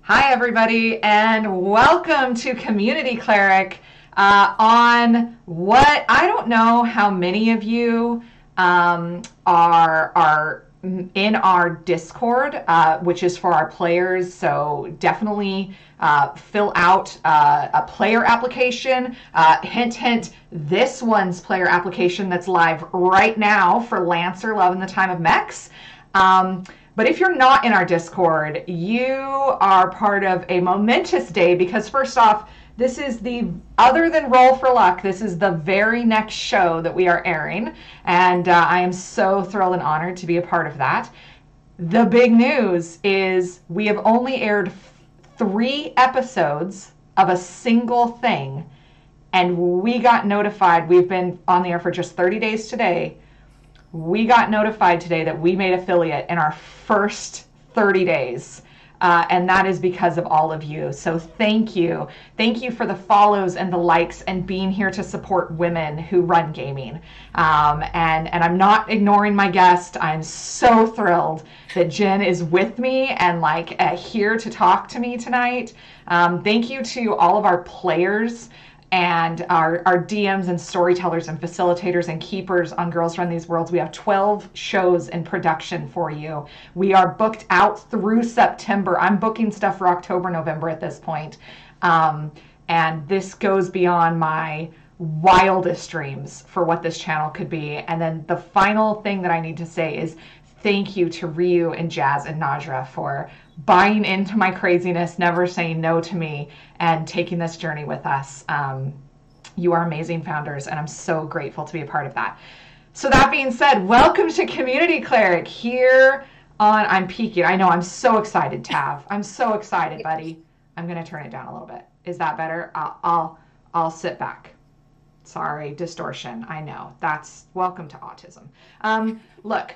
Hi, everybody, and welcome to Community Cleric. On what I don't know how many of you are in our Discord, which is for our players. So definitely fill out a player application. Hint, hint. This one's player application that's live right now for Lancer Love in the Time of Mechs. But if you're not in our Discord, you are part of a momentous day because first off, this is other than Roll for Luck, this is the very next show that we are airing. And I am so thrilled and honored to be a part of that. The big news is we have only aired 3 episodes of a single thing. And we got notified, we've been on the air for just 30 days today. We got notified today that we made affiliate in our first 30 days. And that is because of all of you. So thank you. Thank you for the follows and the likes and being here to support women who run gaming. And I'm not ignoring my guest. I'm so thrilled that Jen is with me and here to talk to me tonight. Thank you to all of our players and our DMs and storytellers and facilitators and keepers on Girls Run These Worlds. We have 12 shows in production for you. We are booked out through September. I'm booking stuff for October, November at this point. And this goes beyond my wildest dreams for what this channel could be. And then the final thing that I need to say is thank you to Ryu and Jazz and Najra for buying into my craziness, never saying no to me, and taking this journey with us. You are amazing founders, and I'm so grateful to be a part of that. So that being said, welcome to Community Cleric here on, I'm peeking. I know, I'm so excited, Tav. I'm so excited, buddy. I'm going to turn it down a little bit. Is that better? I'll sit back. Sorry, distortion. I know. That's welcome to autism. Look.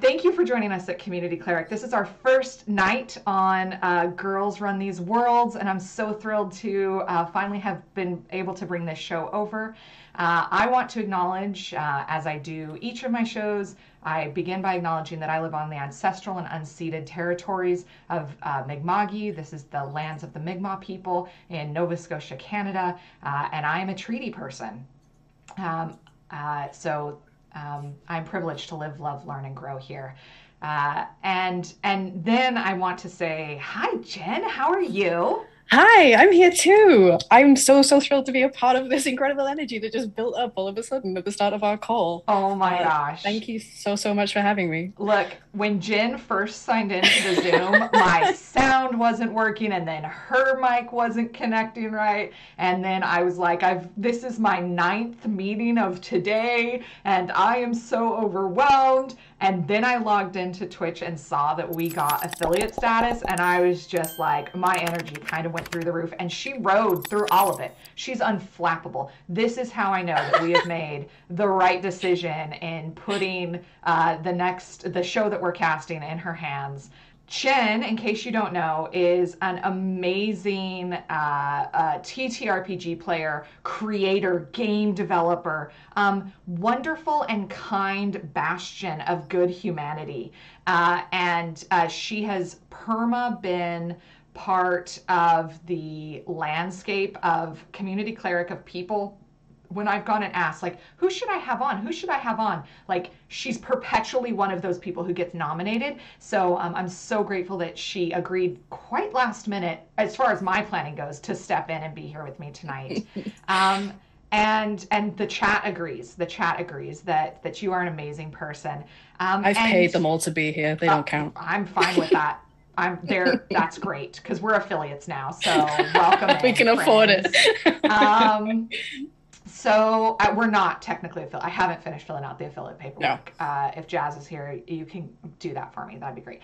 Thank you for joining us at Community Cleric. This is our first night on Girls Run These Worlds, and I'm so thrilled to finally have been able to bring this show over. I want to acknowledge, as I do each of my shows, I begin by acknowledging that I live on the ancestral and unceded territories of Mi'kma'ki. This is the lands of the Mi'kmaq people in Nova Scotia, Canada, and I am a treaty person. I'm privileged to live, love, learn, and grow here. And then I want to say, hi, Jen, how are you? Hi, I'm here too. I'm so thrilled to be a part of this incredible energy that just built up all of a sudden at the start of our call. Oh my gosh. Thank you so much for having me. Look, when Jen first signed into the Zoom, my sound wasn't working and then her mic wasn't connecting right. And then I was like, this is my 9th meeting of today and I am so overwhelmed. And then I logged into Twitch and saw that we got affiliate status, and I was just like, my energy kind of went through the roof, and she rode through all of it. She's unflappable. This is how I know that we have made the right decision in putting the show that we're casting in her hands. Jen, in case you don't know, is an amazing TTRPG player, creator, game developer, wonderful and kind bastion of good humanity. And she has been part of the landscape of Community Cleric, of people. When I've gone and asked, like, who should I have on? Who should I have on? Like, she's perpetually one of those people who gets nominated. So I'm so grateful that she agreed quite last minute, as far as my planning goes, to step in and be here with me tonight. And the chat agrees. The chat agrees that you are an amazing person. I've paid them all to be here. They don't count. I'm fine with that. I'm there. That's great because we're affiliates now. So welcome. We can afford it. So we're not technically affiliate. I haven't finished filling out the affiliate paperwork. No. If Jazz is here, you can do that for me. That'd be great.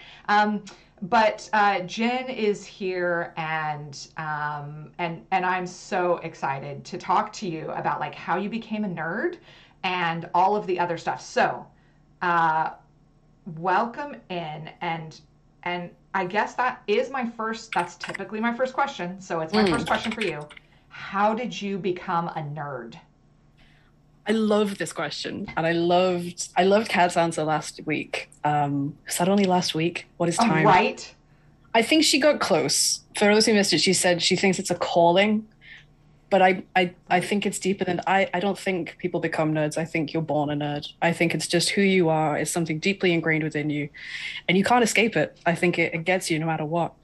But Jen is here, and I'm so excited to talk to you about like how you became a nerd and all of the other stuff. So welcome in, and I guess that's typically my first question. So it's my first question for you. How did you become a nerd? I love this question, and I loved Kat's answer last week. Is that only last week? What is time? Right. I think she got close. For those who missed it, she said she thinks it's a calling, but I think it's deeper than I don't think people become nerds. I think you're born a nerd. I think it's just who you are. It's something deeply ingrained within you, and you can't escape it. I think it gets you no matter what.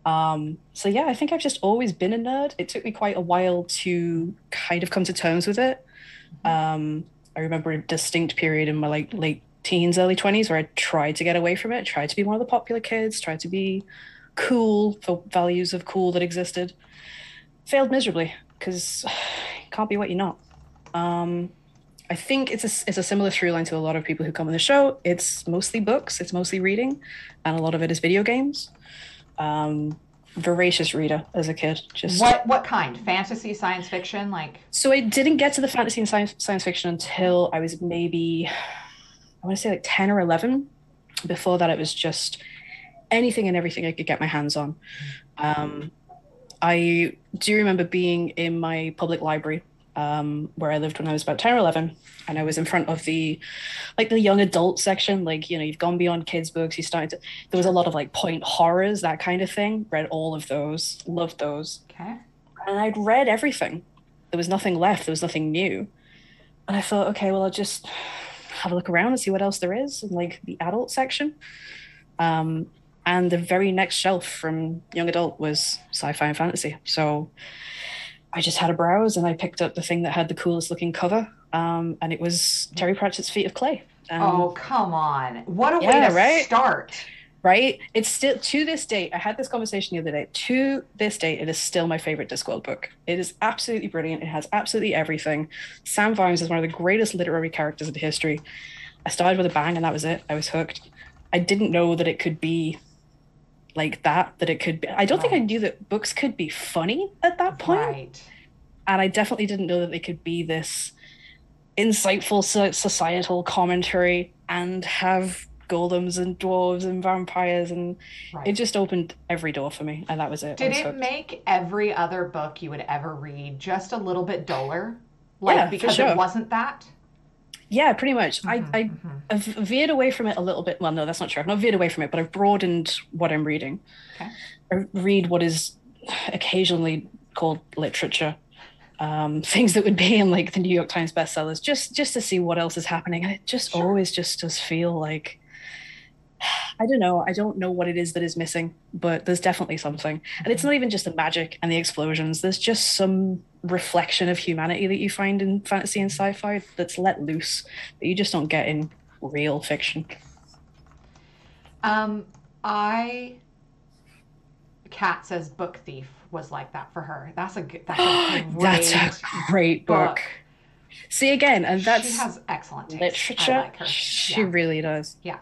So yeah, I think I've just always been a nerd. It took me quite a while to kind of come to terms with it. I remember a distinct period in my like late teens, early 20s where I tried to get away from it, tried to be one of the popular kids, tried to be cool for values of cool that existed. Failed miserably because you can't be what you're not. Um, I think it's a similar through line to a lot of people who come on the show. It's mostly books, it's mostly reading, and a lot of it is video games. Um, Voracious reader as a kid. Just What kind? Fantasy, science fiction? Like, so I didn't get to the fantasy and science fiction until I was maybe I want to say like 10 or 11. Before that, it was just anything and everything I could get my hands on. Um, I do remember being in my public library where I lived when I was about 10 or 11. And I was in front of the young adult section. Like, you know, you've gone beyond kids' books. You started to, there was a lot of like point horrors, that kind of thing. Read all of those, loved those. okay. And I'd read everything. There was nothing left, there was nothing new. And I thought, okay, well, I'll just have a look around and see what else there is in like the adult section. Um, and the very next shelf from young adult was sci-fi and fantasy. So I just had a browse and I picked up the thing that had the coolest looking cover. And it was Terry Pratchett's Feet of Clay. Oh, come on. What a way Yeah, to right? start. Right? It's still to this day, I had this conversation the other day. To this day, it is still my favorite Discworld book. It is absolutely brilliant. It has absolutely everything. Sam Vimes is one of the greatest literary characters in history. I started with a bang and that was it. I was hooked. I didn't know that it could be like that, that it could be. I don't think I Right. knew that books could be funny at that point. Right. And I definitely didn't know that they could be this insightful societal commentary and have golems and dwarves and vampires, and it Right. just opened every door for me, and that was it. I Did was it hooked. make every other book you would ever read just a little bit duller? Like, Yeah, for because it sure. wasn't that? Yeah, pretty much. Mm-hmm. I've veered away from it a little bit. Well, no, that's not true. I've not veered away from it, but I've broadened what I'm reading. Okay. I read what is occasionally called literature, things that would be in like the New York Times bestsellers, just to see what else is happening. And it just Sure. always just does feel like I don't know. I don't know what it is that is missing, but there's definitely something. And it's Mm-hmm. not even just the magic and the explosions. There's just some reflection of humanity that you find in fantasy and sci-fi that's let loose that you just don't get in real fiction. Um, I Kat says Book Thief was like that for her. That's a That's a great great book. book. See again, and She that's has excellent taste. I literature. like her. She Yeah. really does. Yeah.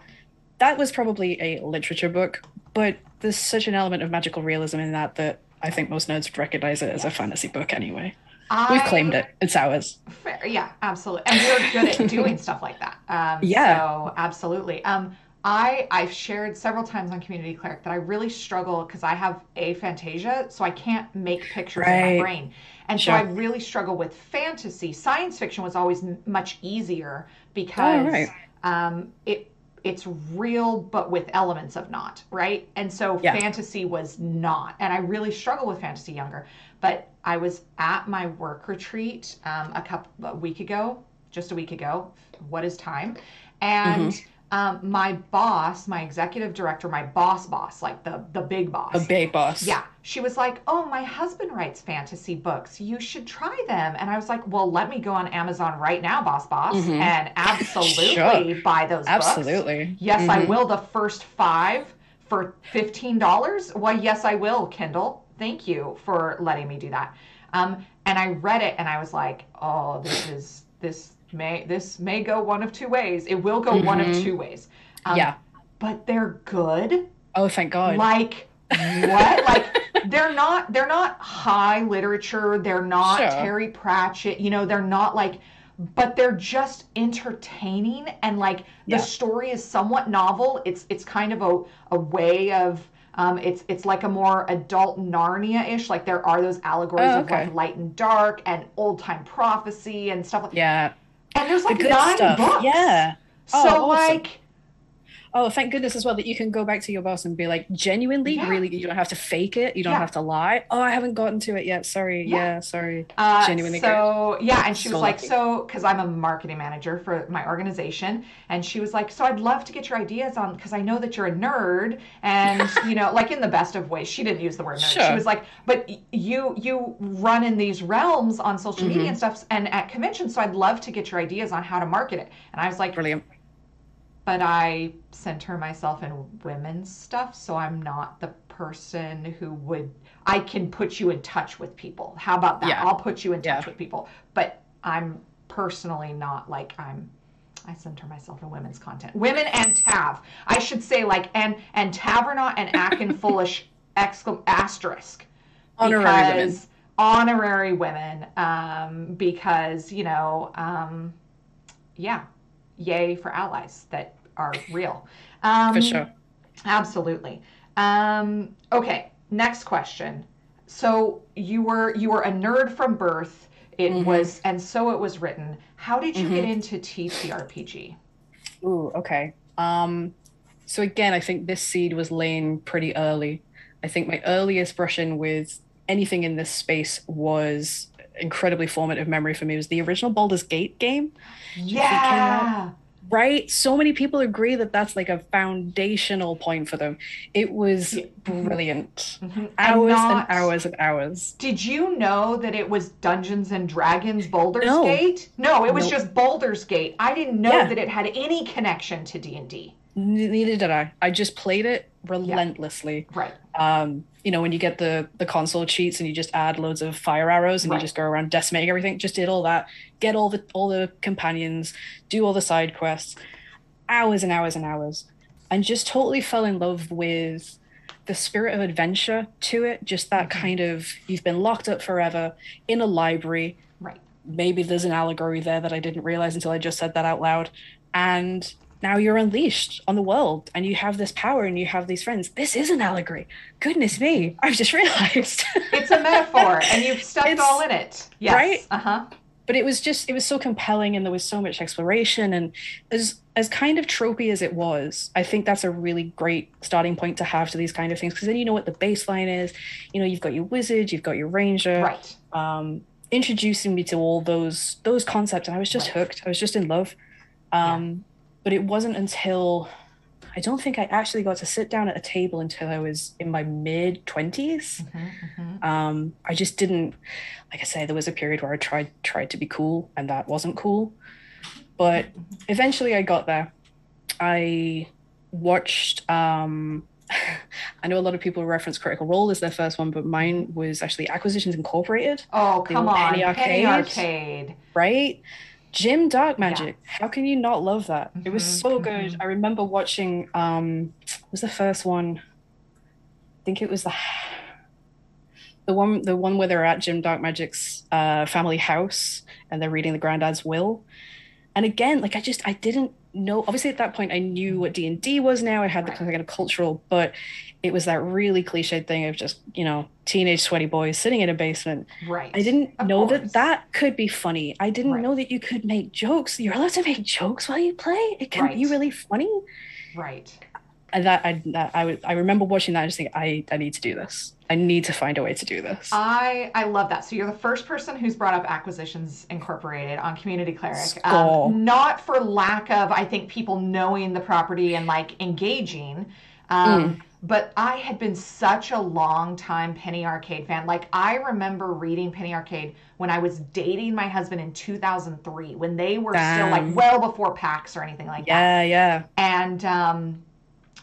That was probably a literature book, but there's such an element of magical realism in that that I think most nerds would recognize it as a Yes. fantasy book anyway. We've claimed I it. It's ours. Fair, yeah, absolutely. And we're good at doing stuff like that. Yeah. So absolutely. I've shared several times on Community Cleric that I really struggle because I have aphantasia, so I can't make pictures in my Right. brain. And so I Sure. really struggle with fantasy. Science fiction was always much easier Oh, because right. it's real but with elements of not, right? And so Yeah. fantasy was not. And I really struggled with fantasy younger. But I was at my work retreat a week ago, just a week ago. What is time? And Hmm. my boss, my executive director, my boss, like the big A boss, big boss. yeah, she was like, "Oh, my husband writes fantasy books. You should try them." And I was like, "Well, let me go on Amazon right now, boss, Hmm. and Sure. absolutely buy those books. Absolutely. Yes, I Hmm. will. The first five for $15. Why, yes, I will, Kindle. Thank you for letting me do that." And I read it, and I was like, "Oh, this may go one of two ways. It will go one of Hmm. two ways." Um, Yeah. but they're good. Oh, thank God. Like what? Like they're not high literature. They're not Sure. Terry Pratchett. They're not like, but they're just entertaining, and like the Yeah. story is somewhat novel. It's kind of a way of it's like a more adult Narnia-ish. Like there are those allegories Oh, of like okay. light and dark and old time prophecy and stuff like. Yeah. And there's The like good nine stuff. books. Yeah. Oh, So awesome. like Oh, thank goodness as well that you can go back to your boss and be like, genuinely, Yeah, really, you don't have to fake it. You don't yeah, have to lie. Oh, I haven't gotten to it yet. Sorry. yeah. Yeah, sorry. Genuinely good. So yeah, and she was So like, lucky. so because I'm a marketing manager for my organization, and she was like, so I'd love to get your ideas on because I know that you're a nerd, and like in the best of ways. She didn't use the word nerd. She Sure. was like, but you run in these realms on social media and Hmm. stuff and at conventions, so I'd love to get your ideas on how to market it. And I was like, Brilliant. but I center myself in women's stuff, so I'm not the person who would. I can put you in touch with people. How about that? Yeah. I'll put you in touch Yeah. with people, but I'm personally not like I center myself in women's content. Women and Tav. I should say like and Tavernaut and Akin Foolish asterisk Honorary women. because honorary women because yeah, yay for allies that are real. For sure. Absolutely. Okay, next question. So you were a nerd from birth. It Hmm. was, and so it was written. How did you get Hmm. into TTRPG? Ooh, okay. So again, I think this seed was laying pretty early. I think my earliest brush in with anything in this space was incredibly formative memory for me. It was the original Baldur's Gate game, which I think came out, Yeah. right? So many people agree that that's like a foundational point for them. It was Yeah. Mhm, brilliant. mhm. And Hours and not. hours and hours. Did you know that it was Dungeons and Dragons Baldur's No, Gate? No, it was no. just Baldur's Gate. I didn't know Yeah, that it had any connection to D&D. neither did I. I just played it Yeah. relentlessly. Right. When you get the console cheats and you just add loads of fire arrows and you Right. just go around decimating everything, just did all that, get all the companions, do all the side quests, hours and hours and hours, and just totally fell in love with the spirit of adventure to it. Just that Hmm. kind of you've been locked up forever in a library. Right. Maybe there's an allegory there that I didn't realize until I just said that out loud. And now you're unleashed on the world and you have this power and you have these friends. This is an allegory. Goodness me, I've just realized. It's a metaphor, and you've stepped all It's in it. Yes. right. Uh huh. But it was so compelling and there was so much exploration. And as kind of tropey as it was, I think that's a really great starting point to have to these kind of things. Because then you know what the baseline is. You've got your wizard, you've got your ranger, Right. um, introducing me to all those concepts, and I was just Right. hooked. I was just in love. Yeah. But it wasn't until I don't think I actually got to sit down at a table until I was in my mid 20s. Hmm. Hmm. I just didn't, like I say, there was a period where I tried to be cool, and that wasn't cool. But eventually, I got there. I watched. I know a lot of people reference Critical Role as their first one, but mine was actually Acquisitions Incorporated, Oh, the come old Penny on. Penny Arcade, Arcade. right? Jim Dark Yeah. Magic. How can you not love that? It was Hmm. so good. Hmm. I remember watching what was the first one? I think it was the one where they're at Jim Dark Magic's family house and they're reading the granddad's will. And again, like I didn't know. Obviously, at that point, I knew what D&D was. Now I had the Right. kind of cultural, but it was that really cliched thing of just teenage sweaty boys sitting in a basement. I Right. didn't Of know that course. that could be funny. I didn't Right. know that you could make jokes. You're allowed to make jokes while you play. It can be Right. really funny. Right. And I remember watching that and just think I need to do this. I need to find a way to do this. I love that. So you're the first person who's brought up Acquisitions Incorporated on Community Cleric. Score. Not for lack of, I think, people knowing the property and like engaging. Mm, But I had been such a long time Penny Arcade fan. Like I remember reading Penny Arcade when I was dating my husband in 2003, when they were still like damn. well before PAX or anything like that. Yeah, yeah. And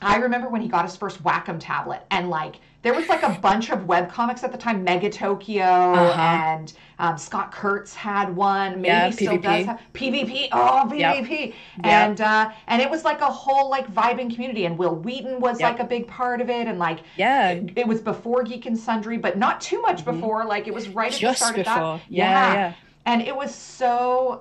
I remember when he got his first Wacom tablet, and like there was like a bunch of web comics at the time. Mega Tokyo Uh-huh. and Scott Kurtz had one. Yeah, Maybe still does PvP. have PvP. Oh, Yep. PvP. Yep. And it was like a whole like vibing community. And Will Wheaton was like Yep. a big part of it. And like Yeah. it was before Geek and Sundry, but not too much Hmm. before. Like it was right at the Just start of that. before. Yeah, Yeah. yeah. And it was so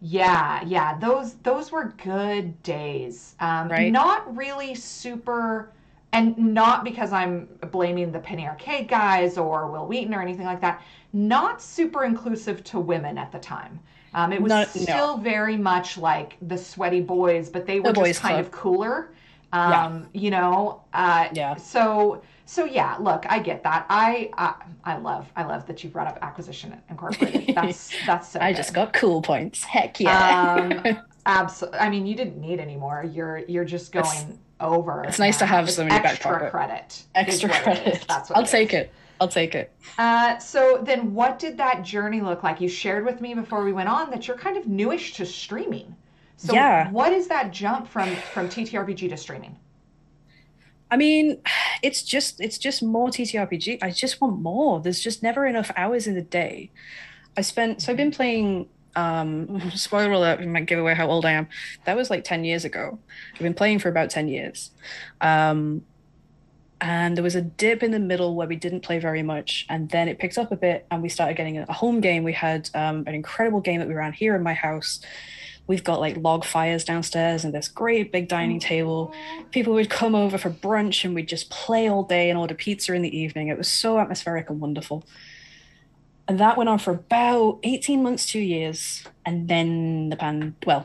yeah, yeah, those were good days. Right? Not really super, and not because I'm blaming the Penny Arcade guys or Will Wheaton or anything like that. Not super inclusive to women at the time. It was No, no, still very much like the sweaty boys, but they were the just boys' kind club. of cooler. Yeah, You know, yeah. so yeah, look, I get that. I love that you brought up Acquisition Incorporated. That's so I just good. got cool points. Heck yeah. Um, Absolutely. I mean, you didn't need any more. You're just It's going over it's nice to now. have It's some in your back extra pocket. credit, is Extra what it is. credit. That's what I'll it take is. it. I'll take it. So then, what did that journey look like? You shared with me before we went on that you're kind of newish to streaming. So, Yeah. what is that jump from TTRPG to streaming? I mean, it's just more TTRPG. I just want more. There's just never enough hours in the day. I've been playing spoiler alert, we might give away how old I am. That was like 10 years ago. I've been playing for about 10 years. Um and there was a dip in the middle where we didn't play very much, and then it picked up a bit and we started getting a home game. We had an incredible game that we ran here in my house. We've got like log fires downstairs and this great big dining table. Oh, People would come over for brunch and we'd just play all day and order pizza in the evening. It was so atmospheric and wonderful. And that went on for about 18 months, 2 years. And then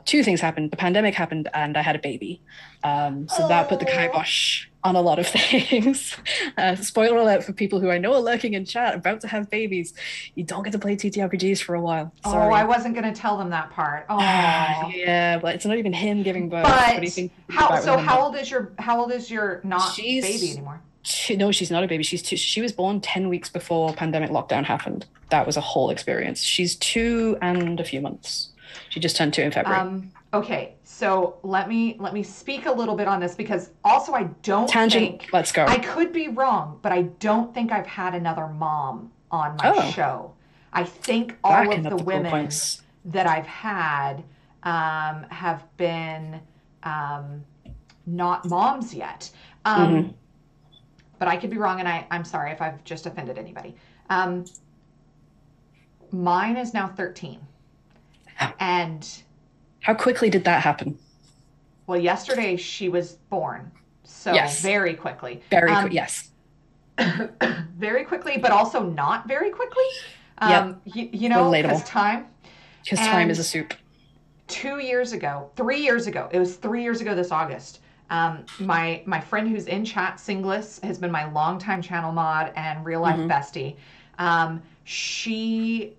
two things happened. The pandemic happened and I had a baby. So that put the oh, kibosh on a lot of things. Spoiler alert for people who I know are lurking in chat about to have babies. You don't get to play TTRPGs for a while. oh! I Sorry. wasn't going to tell them that part. Oh, Yeah, but it's not even him giving birth. What do you but think he thinks how? about with So him then? how old is your not baby She's anymore? no, she's not a baby. She was born 10 weeks before pandemic lockdown happened. That was a whole experience. She's 2 and a few months. She just turned 2 in February. Okay, so let me speak a little bit on this because also I don't Tangent, think let's go. I could be wrong, but I don't think I've had another mom on my Oh, show. I think all racking of up the the cool women points. that I've had have been um, not moms yet. Um, Hmm. but I could be wrong, and I'm sorry if I've just offended anybody. Um, Mine is now 13, and How quickly did that happen? well, yesterday she was born, so Yes, very quickly. very quick. Yes. Very quickly, but also not very quickly. Yep. Because Relatable. time. Because time is And a soup. 2 years ago, 3 years ago, it was 3 years ago this August. My friend who's in chat, Singlis, has been my longtime channel mod and real life Hmm. bestie. She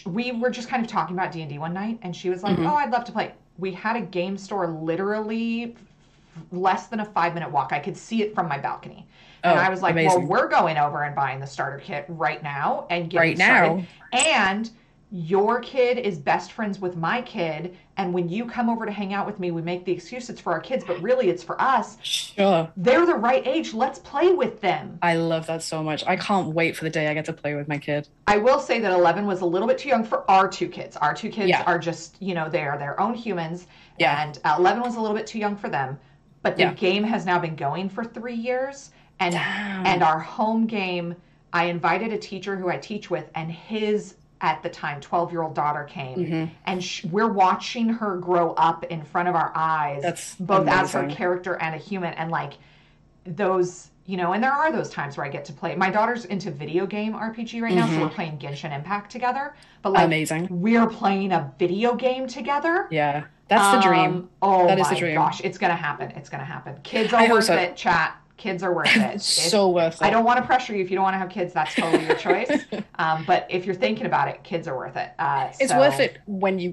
we were just kind of talking about D&D one night, and she was like, "Oh, Hmm. I'd love to play." We had a game store literally less than a 5 minute walk. I could see it from my balcony. And I Oh, was like, well, amazing. we're going over and buying the starter kit right now and getting Right started. now. And your kid is best friends with my kid. And when you come over to hang out with me, we make the excuse it's for our kids, but really it's for us. Sure. They're the right age. Let's play with them. I love that so much. I can't wait for the day I get to play with my kid. I will say that 11 was a little bit too young for our two kids. Our two kids Yeah. are just, they are their own humans. Yeah. And 11 was a little bit too young for them. But the Yeah. game has now been going for 3 years. And Damn. our home game, I invited a teacher who I teach with, and his at the time 12-year-old daughter came, Hmm. and we're watching her grow up in front of our eyes, That's both as her amazing. character and a human. And like those, and there are those times where I get to play. My daughter's into video game RPG right now, so we're Hmm. playing Genshin Impact together. But like Amazing. we're playing a video game together. Yeah. That's the dream. Oh That is the my dream. gosh, it's gonna happen. It's gonna happen. Kids I are hope worth so. it, chat. Kids are worth it. So worth I it. don't want to pressure you if you don't want to have kids. That's totally your choice. But if you're thinking about it, kids are worth it. It's worth it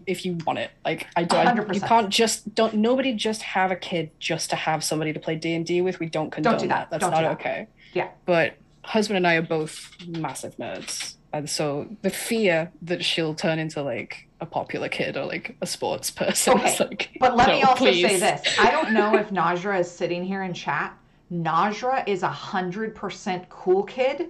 if you want it. Like you 100%. can't just don't nobody just have a kid just to have somebody to play D&D with. We don't Don't condone do that. that. That's Don't not do that. okay. Yeah. But husband and I are both massive nerds. And so the fear that she'll turn into like a popular kid or like a sports person is Okay. like, But let me no, also say please. this. I don't know if Najra is sitting here in chat. Najra is 100% cool kid Oh,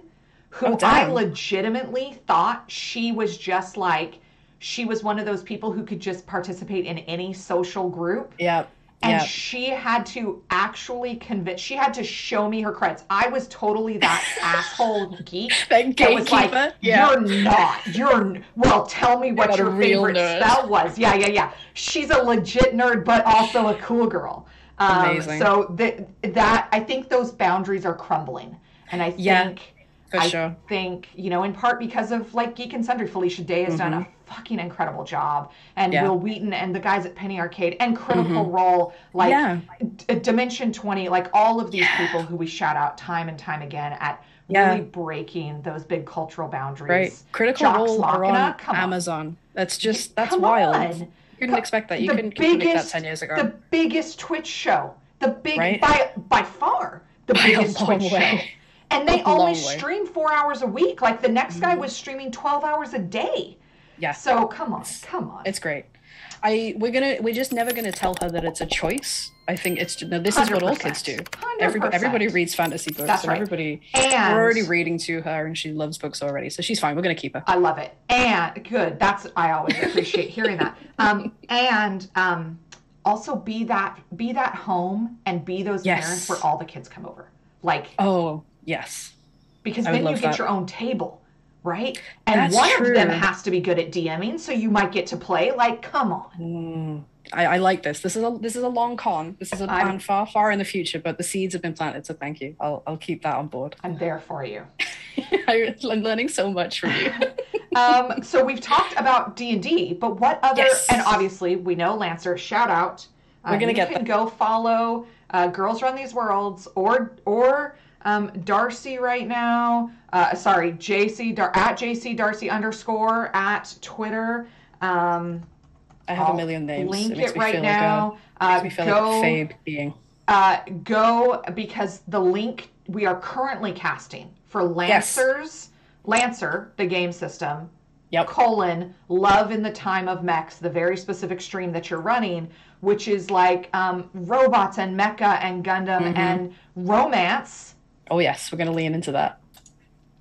who I damn. legitimately thought she was just like, she was one of those people who could just participate in any social group. Yep. And Yep. she had to actually convince, she had to show me her credits. I was totally that asshole geek That that was like, gatekeeper. Yeah. well, tell me You're what not a your real favorite nerd. spell was. Yeah, yeah, yeah. She's a legit nerd, but also a cool girl. Amazing. So that I think those boundaries are crumbling. And I Yeah. think For I sure. think, in part because of like Geek and Sundry, Felicia Day has done a fucking incredible job, and Yeah. Will Wheaton and the guys at Penny Arcade and Critical hmm Role, like Yeah. Dimension 20, like all of these people Yeah. who we shout out time and time again at really Yeah. breaking those big cultural Right. boundaries. Critical Jocks Role are Machina, on come on. Amazon. That's Come wild. on. You couldn't expect that. You The couldn't predict that 10 biggest, years ago, the biggest Twitch show, the big, right? by far, the By a biggest Twitch long show. way. And A they only long way. stream 4 hours a week. Like the next guy Mhm. was streaming 12 hours a day. Yeah. So come on, It's come on. it's great. We're just never gonna tell her that it's a choice. I think it's no, this is what all kids do. 100%. Everybody reads fantasy books, That's and right. we're And already reading to her, and she loves books already, so she's fine. We're gonna keep her. I love it. And good. I always appreciate hearing that. And also be that home and be those Yes. parents where all the kids come over. Like, Oh yes, because I would then you love get that. your own table, right? And That's one of them true. has to be good at DMing, so you might get to play. Like, come on. I like this. This is a long con. This is a plan far, far in the future, but the seeds have been planted, so thank you. I'll keep that on board. I'm there for you. I'm learning so much from you. So we've talked about D&D, but what other, Yes. and obviously we know Lancer, shout out. We're gonna you get can that. go follow Girls Run These Worlds or Darcy right now. Sorry, at JC Darcy _ at Twitter. I have a million names. Link It makes it me right feel now. makes me feel like a Fabe being. Go because the link we are currently casting for Lancer, the game system, Yep. Love in the Time of Mechs, the very specific stream that you're running, which is like robots and mecha and Gundam and romance. Oh yes, we're gonna lean into that.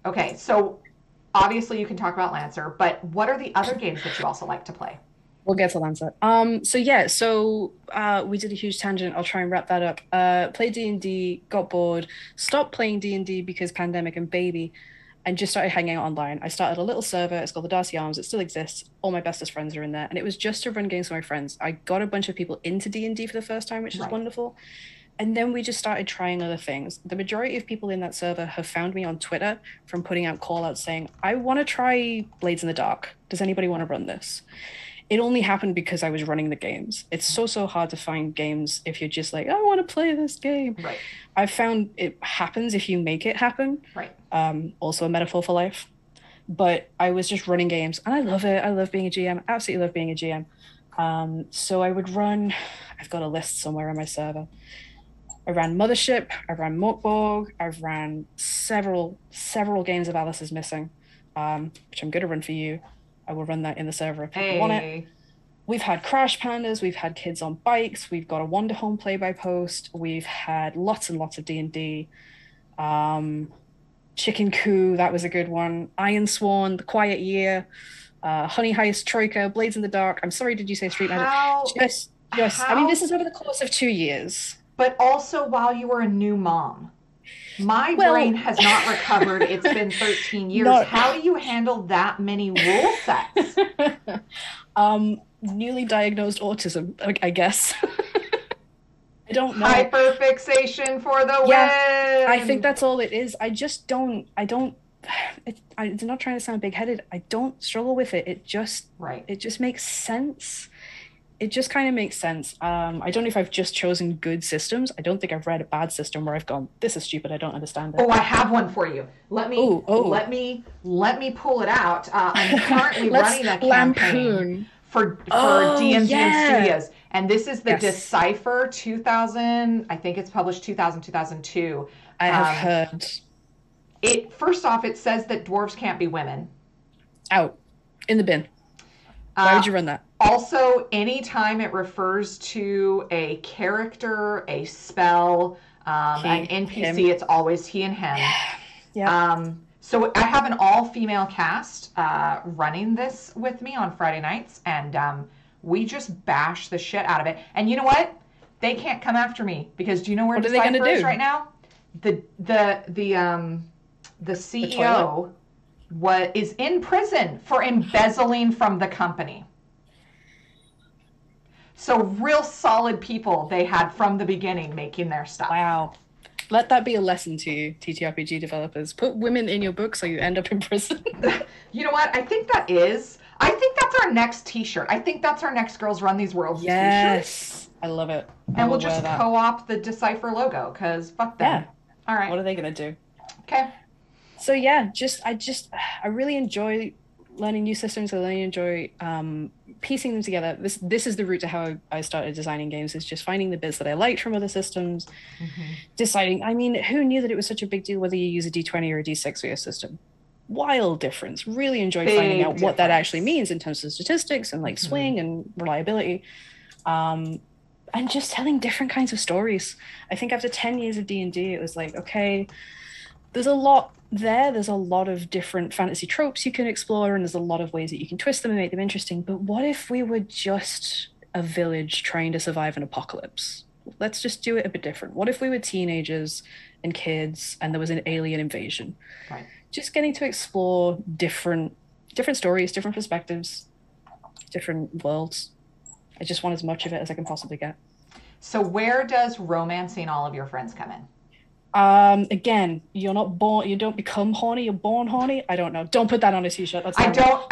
Okay, so obviously you can talk about Lancer, but what are the other games that you also like to play? We'll get to Lancer. So we did a huge tangent. I'll try and wrap that up. Played D&D, got bored, stopped playing D&D because pandemic and baby, and just started hanging out online. I started a little server. It's called the Darcy Arms. It still exists. All my bestest friends are in there, and it was just to run games with my friends. I got a bunch of people into D&D for the first time, which is wonderful. And then we just started trying other things. The majority of people in that server have found me on Twitter from putting out call outs saying, I want to try Blades in the Dark. Does anybody want to run this? It only happened because I was running the games. It's so hard to find games if you're just like, I want to play this game. Right. I've found it happens if you make it happen. Right. Also a metaphor for life. But I was just running games, and I love it. I love being a GM. Absolutely love being a GM. So I would run, I've got a list somewhere on my server. I ran Mothership, I ran Morkborg, I've ran several games of Alice is Missing, which I'm going to run for you. I will run that in the server if people want it. We've had Crash Pandas, we've had Kids on Bikes, we've got a Wander Home play-by-post, we've had lots and lots of D&D. Chicken Coup, that was a good one. Iron Sworn, The Quiet Year, Honey Heist, Troika, Blades in the Dark. I'm sorry, did you say Street Magic? Just, I mean, this is over the course of 2 years. But also while you were a new mom. My brain has not recovered. It's been 13 years. How do you handle that many rule sets? Newly diagnosed autism, I guess. I don't know. Hyperfixation for the win. I think that's all it is. I'm not trying to sound big-headed. I don't struggle with it. It just makes sense. It just kind of makes sense. I don't know if I've just chosen good systems. I don't think I've read a bad system where I've gone, this is stupid, I don't understand it. Oh, I have one for you. Let me pull it out. I'm currently running a campaign for DMZ Studios. And this is the Decipher 2000, I think it's published 2002. I have heard. First off, it says that dwarves can't be women. Out. In the bin. Why would you run that? Also, anytime it refers to a character, a spell, an NPC, it's always he and him. Yeah. So I have an all-female cast running this with me on Friday nights, and we just bash the shit out of it. And you know what? They can't come after me because do you know where Decipher is right now? The CEO is in prison for embezzling from the company. So real solid people they had from the beginning making their stuff. Wow. Let that be a lesson to you, TTRPG developers. Put women in your books or you end up in prison. You know what? I think that's our next t-shirt. I think that's our next Girls Run These Worlds t-shirt. Yes. I love it. I And we'll will wear just that. co-opt the Decipher logo, because fuck them. Yeah. All right. What are they going to do? Okay. So yeah, I really enjoy learning new systems. I really enjoy piecing them together. This is the route to how I started designing games, is just finding the bits that I liked from other systems, deciding, I mean, who knew that it was such a big deal whether you use a D20 or a D6 for your system? Wild difference. Really enjoyed finding out what that actually means in terms of statistics and like swing and reliability. And just telling different kinds of stories. I think after 10 years of D&D, it was like, okay, there's a lot there. There's a lot of different fantasy tropes you can explore, and there's a lot of ways that you can twist them and make them interesting. But what if we were just a village trying to survive an apocalypse? Let's just do it a bit different. What if we were teenagers and kids and there was an alien invasion? Right. Just getting to explore different stories, different perspectives, different worlds. I just want as much of it as I can possibly get. So where does romancing all of your friends come in? Again, you're not born, you don't become horny, you're born horny. I don't know. Don't put that on a t-shirt. I don't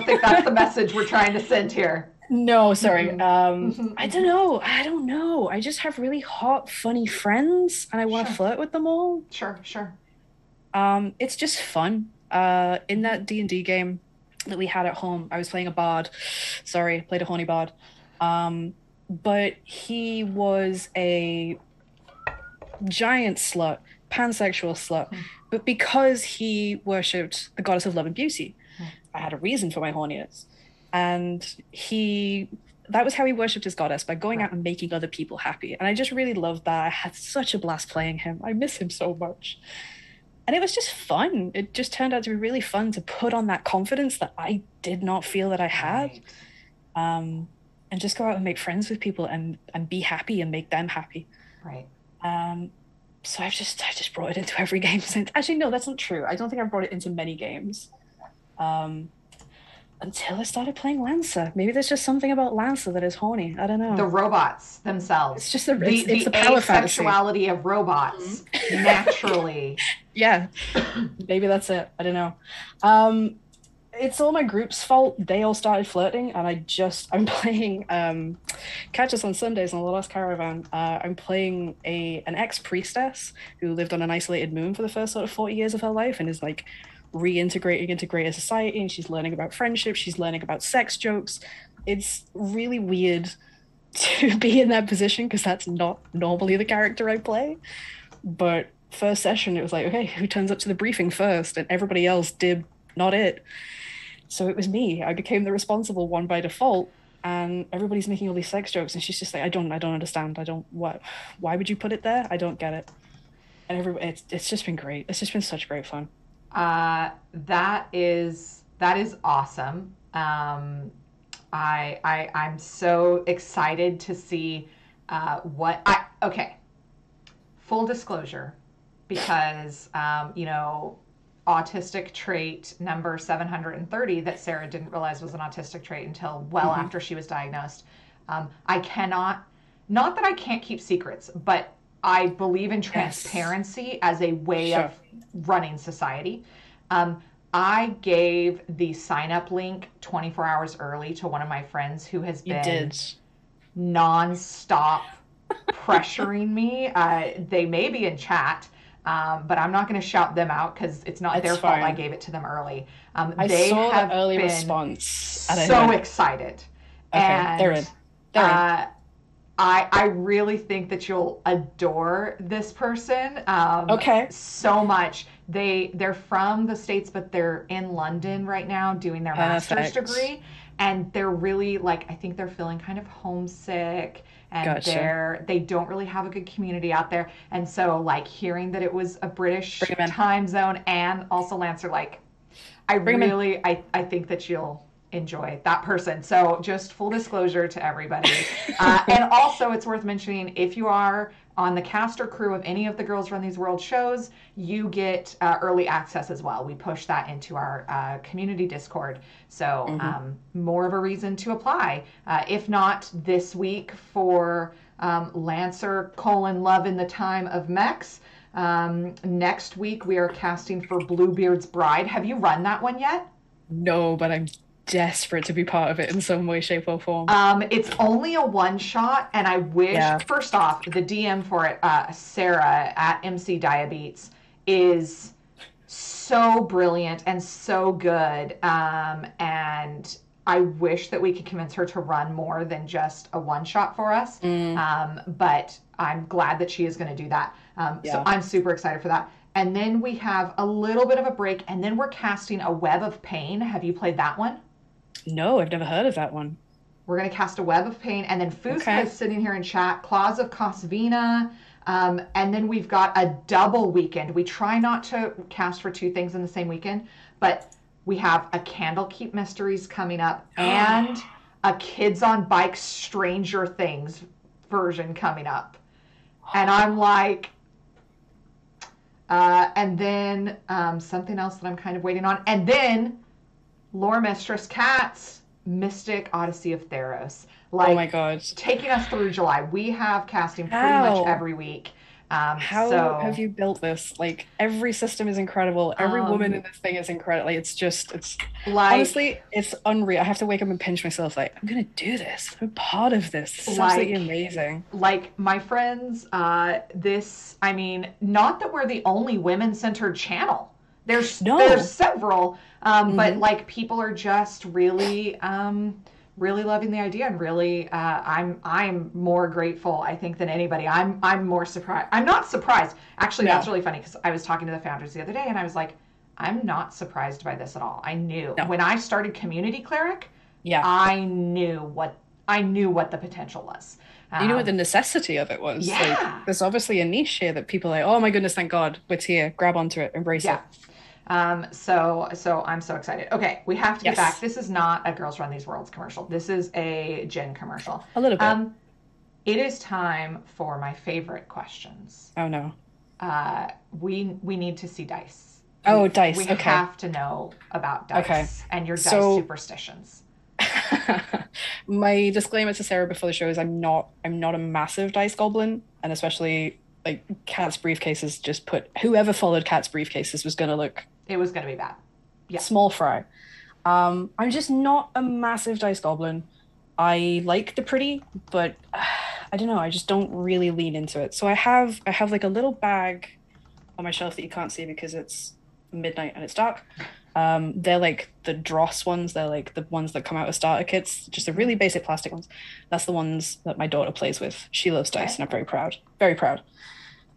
think that's the message we're trying to send here. No, sorry. I don't know. I just have really hot, funny friends and I want to flirt with them all. Sure. It's just fun. In that D&D game that we had at home, I was playing a bard. Sorry, played a horny bard. But he was a giant slut, pansexual slut. But because he worshipped the goddess of love and beauty, I had a reason for my horniness. And that was how he worshipped his goddess, by going out and making other people happy. And I just really loved that. I had such a blast playing him. I miss him so much. And it was just fun. It just turned out to be really fun to put on that confidence that I did not feel that I had. Right. And just go out and make friends with people and be happy and make them happy. Right. So I just brought it into every game since. Actually, no, that's not true. I don't think I've brought it into many games. Until I started playing Lancer. Maybe there's just something about Lancer that is horny. I don't know. The robots themselves. It's just it's a power fantasy. The asexuality of robots naturally. Yeah, maybe that's it. I don't know. It's all my group's fault. They all started flirting, and I'm playing. Catch us on Sundays on the Lost Caravan. I'm playing an ex-priestess who lived on an isolated moon for the first sort of 40 years of her life, and is like reintegrating into greater society, and she's learning about friendship, she's learning about sex jokes. It's really weird to be in that position because that's not normally the character I play. But first session, it was like, okay, who turns up to the briefing first? And everybody else did not it. So it was me. I became the responsible one by default, and everybody's making all these sex jokes, and she's just like, I don't understand. Why would you put it there? I don't get it. And everybody, it's just been great. It's just been such great fun. That is awesome. I'm so excited to see okay. Full disclosure, because autistic trait number 730 that Sarah didn't realize was an autistic trait until well after she was diagnosed. I cannot, not that I can't keep secrets, but I believe in transparency as a way of running society. I gave the sign-up link 24 hours early to one of my friends who has been non-stop pressuring me. They may be in chat, but I'm not going to shout them out because it's not their fault. I gave it to them early. They saw have the early response. So excited. Okay, and they're in. I really think that you'll adore this person so much. They're from the States, but they're in London right now doing their master's degree. And they're really I think they're feeling kind of homesick, and they don't really have a good community out there. And so hearing that it was a British time zone and also Lancer, I think that you'll enjoy that person. So just full disclosure to everybody. And also it's worth mentioning, if you are on the cast or crew of any of the Girls Run These World shows, you get early access as well. We push that into our community Discord. So more of a reason to apply. If not this week for Lancer, Love in the Time of Mechs. Next week we are casting for Bluebeard's Bride. Have you run that one yet? No, but I'm desperate to be part of it in some way, shape, or form. It's only a one shot, and I wish, Yeah. first off, the DM for it, Sarah at MC Diabetes, is so brilliant and so good. And I wish that we could convince her to run more than just a one shot for us. But I'm glad that she is going to do that. So Yeah. I'm super excited for that. And then we have a little bit of a break, and then we're casting a Web of Pain. Have you played that one? No, I've never heard of that one. We're going to cast a Web of Pain, and then Fusca Okay. is sitting here in chat, Claws of Kosvina, and then we've got a double weekend. We try not to cast for two things in the same weekend, but we have a Candlekeep Mysteries coming up and a Kids on Bikes Stranger Things version coming up. And I'm like, and then something else that I'm kind of waiting on. And then Lore Mistress Cats, Mystic Odyssey of Theros. Like, Oh my God. taking us through July. We have casting pretty much How? every week. How So have you built this? Like every system is incredible. Every woman in this thing is incredible. Like, it's like honestly, it's unreal. I have to wake up and pinch myself. Like, I'm gonna do this. I'm part of this. This is absolutely amazing. like my friends, this, I mean, not that we're the only women-centered channel. There's several, but like people are just really really loving the idea, and really I'm more grateful, I think, than anybody. I'm more surprised. I'm not surprised. Actually, that's really funny, because I was talking to the founders the other day and I was like, I'm not surprised by this at all. I knew when I started Community Cleric, I knew what the potential was. You knew what the necessity of it was. Yeah. Like, there's obviously a niche here that people are like, oh my goodness, thank God, it's here. Grab onto it, embrace it. So I'm so excited. Okay, we have to get back. This is not a Girls Run These Worlds commercial. This is a Jen commercial. A little bit. It is time for my favorite questions. Oh no. We need to see dice. Oh, dice. We okay. have to know about dice and your dice superstitions. My disclaimer to Sarah before the show is I'm not a massive dice goblin, and especially like Cat's briefcases just put whoever followed Cat's briefcases was gonna look. It was gonna be bad. Yeah. Small fry. I'm just not a massive dice goblin. I like the pretty, but I don't know. I just don't really lean into it. So I have like a little bag on my shelf that you can't see because it's midnight and it's dark. They're like the dross ones. They're like the ones that come out of starter kits, just the really basic plastic ones. That's the ones that my daughter plays with. She loves dice, and I'm very proud. Very proud.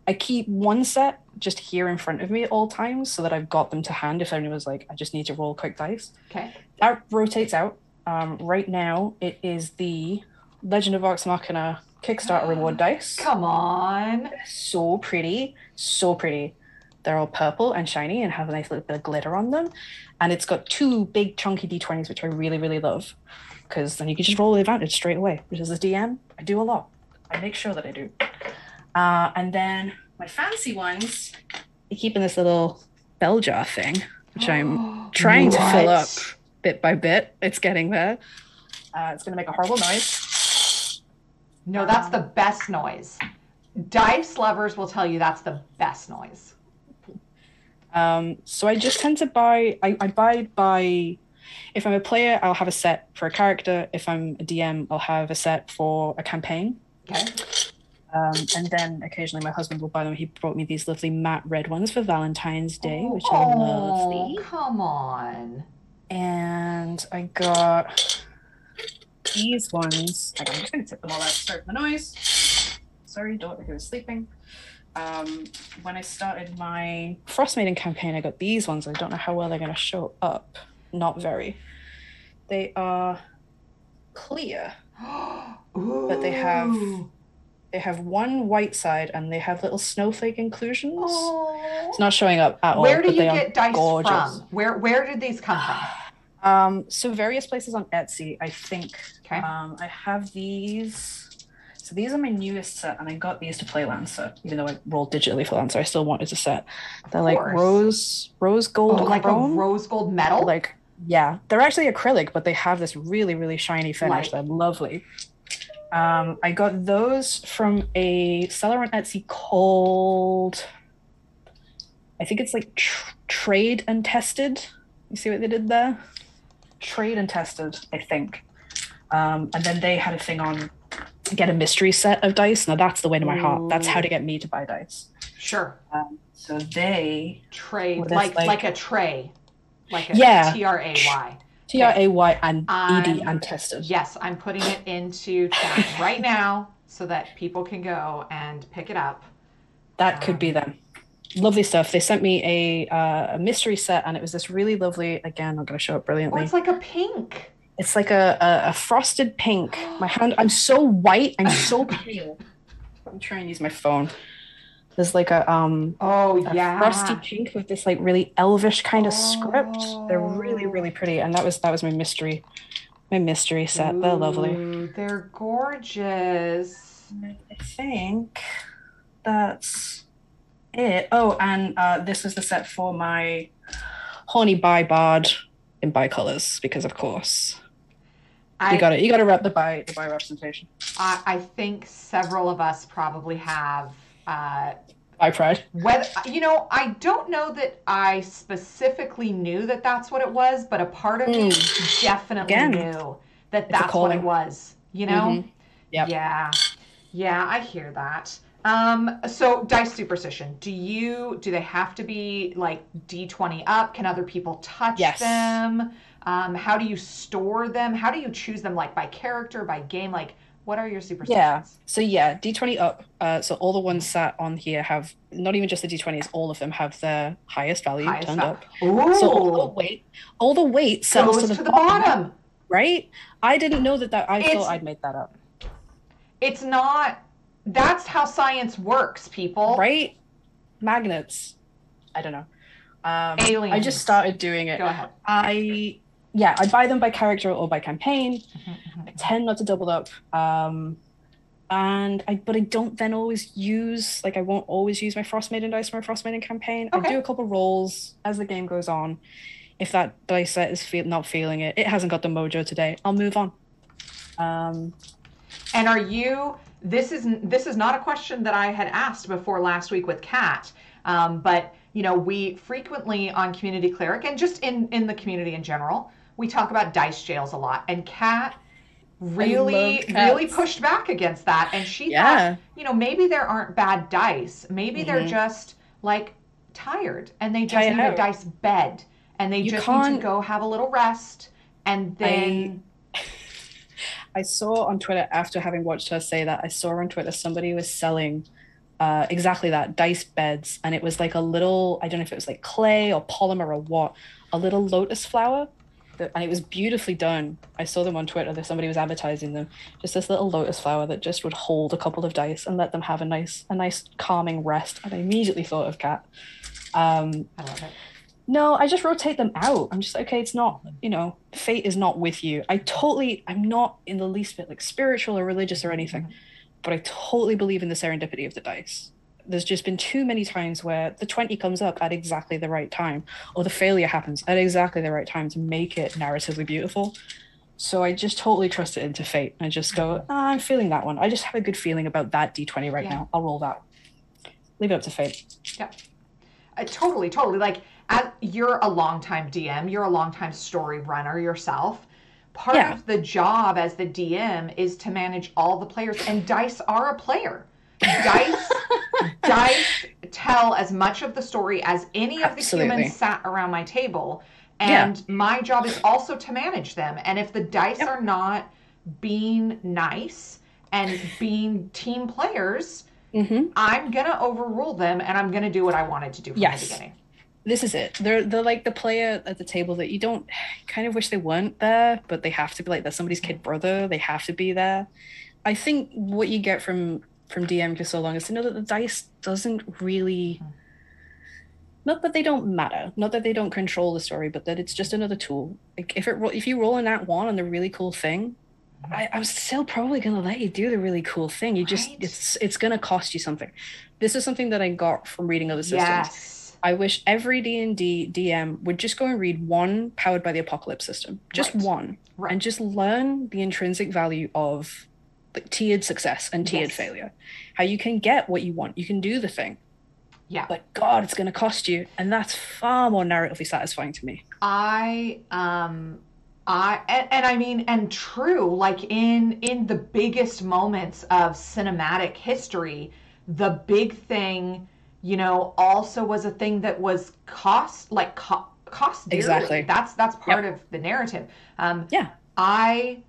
I keep one set just here in front of me at all times so that I've got them to hand if anyone was like, I just need to roll quick dice. Okay. That rotates out. Right now, it is the Legend of Vox Machina Kickstarter reward dice. Come on. So pretty. So pretty. They're all purple and shiny and have a nice little bit of glitter on them. And it's got two big chunky D20s, which I really, really love. Because then you can just roll the advantage straight away. Which as a DM, I do a lot. I make sure that I do. And then my fancy ones, I keep in this little bell jar thing, which I'm trying to fill up bit by bit. It's getting there. It's going to make a horrible noise. No, that's the best noise. Dice lovers will tell you that's the best noise. So I just tend to buy, I buy by, if I'm a player, I'll have a set for a character. If I'm a DM, I'll have a set for a campaign. Okay. And then occasionally my husband will buy them. He brought me these lovely matte red ones for Valentine's Day, which are lovely. Come on. And I got these ones. I'm just going to tip them all out. Sorry for the noise. Sorry, daughter who was sleeping. When I started my Frostmaiden campaign, I got these ones. I don't know how well they're going to show up. Not very. They are clear, but they have one white side and they have little snowflake inclusions. It's not showing up at all. Where do you they get dice gorgeous. from? Where did these come from? So various places on Etsy, I think. Okay. I have these. So these are my newest set, and I got these to play Lancer, even though I rolled digitally for Lancer. I still wanted a set. They're like rose gold, like chrome. A rose gold metal. Like, yeah, they're actually acrylic, but they have this really, really shiny finish. They're lovely. I got those from a seller on Etsy called, I think it's like Trade and Tested. You see what they did there? Trade and Tested, I think. And then they had a thing on get a mystery set of dice. Now that's the way to my heart. That's how to get me to buy dice. Sure. So they trade like a tray, like a yeah, TRAY. TRAY and ED and Tested. Yes, I'm putting it into chat right now so that people can go and pick it up. That could be them. Lovely stuff. They sent me a mystery set, and it was this really lovely. Again, I'm going to show it brilliantly. Oh, it's like a pink. It's like a frosted pink. My hand. I'm so white. I'm so pale. I'm trying to use my phone. There's like a frosty pink with this like really elvish kind of script. They're really, really pretty, and that was my mystery set. Ooh, they're lovely. They're gorgeous. I think that's it. Oh, and this was the set for my Horny Bard in bicolors, because of course you got to rep the bi representation. I think several of us probably have bi pride. Whether I don't know that I specifically knew that that's what it was, but a part of me definitely knew that that's what it was. You know? Mm-hmm. Yep. Yeah, I hear that. So dice superstition. Do they have to be like D20 up? Can other people touch them? How do you store them? How do you choose them? Like by character, by game? Like what are your superstitions? Yeah. So yeah, D20 up. So all the ones sat on here have not even just the D20s. All of them have their highest value turned up. Ooh. So all the weight settles to the bottom. Right? I didn't know that. I thought I'd made that up. It's not. That's how science works, people. Right? Magnets. I don't know. Aliens. I just started doing it. Go ahead. I buy them by character or by campaign. I tend not to double up. But I don't then always use, I won't always use my Frost Maiden dice for my Frost Maiden campaign. Okay. I do a couple rolls as the game goes on. If that dice set is not feeling it, it hasn't got the mojo today, I'll move on. And are you, this is not a question that I had asked before last week with Kat, but we frequently on Community Cleric and just in the community in general, we talk about dice jails a lot. And Kat really pushed back against that. And she thought, maybe there aren't bad dice. Maybe they're just tired and they just need a dice bed and they just need to go have a little rest. And then I saw on Twitter, after having watched her say that, I saw on Twitter somebody was selling exactly that, dice beds, and it was like a little, I don't know if it was like clay or polymer or what, a little lotus flower, and it was beautifully done. I saw them on Twitter, that somebody was advertising them, just this little lotus flower that just would hold a couple of dice and let them have a nice calming rest. And I immediately thought of Kat. I love it. No, I just rotate them out. I'm just okay, it's not, fate is not with you. I'm not in the least bit spiritual or religious or anything, but I totally believe in the serendipity of the dice. There's just been too many times where the 20 comes up at exactly the right time, or the failure happens at exactly the right time to make it narratively beautiful. So I just totally trust it into fate. I just go, I'm feeling that one. I just have a good feeling about that D20 right now. I'll roll that. Leave it up to fate. Yeah. Totally. You're a longtime DM, you're a longtime story runner yourself. Part of the job as the DM is to manage all the players, and dice are a player. Dice tell as much of the story as any of the humans sat around my table, and my job is also to manage them. And if the dice are not being nice and being team players, I'm gonna overrule them, and I'm gonna do what I wanted to do from the beginning. This is it. They're like the player at the table that you don't kind of wish they weren't there, but they have to be. They're somebody's kid brother. They have to be there. I think what you get from DM for so long is to know that the dice doesn't really, not that they don't matter, not that they don't control the story, but that it's just another tool. If you roll in that one on the really cool thing, I'm still probably gonna let you do the really cool thing. You just it's gonna cost you something. This is something that I got from reading other systems. Yes. I wish every D&D DM would just go and read one Powered by the Apocalypse system. Just one. Right. And just learn the intrinsic value of like tiered success and tiered Yes. failure. How you can get what you want, you can do the thing, Yeah. but God, it's going to cost you, and that's far more narratively satisfying to me. I and I mean and true, like in the biggest moments of cinematic history, the big thing, also was a thing that was cost dearly. Exactly. That's part Yep. of the narrative. Um, Yeah. I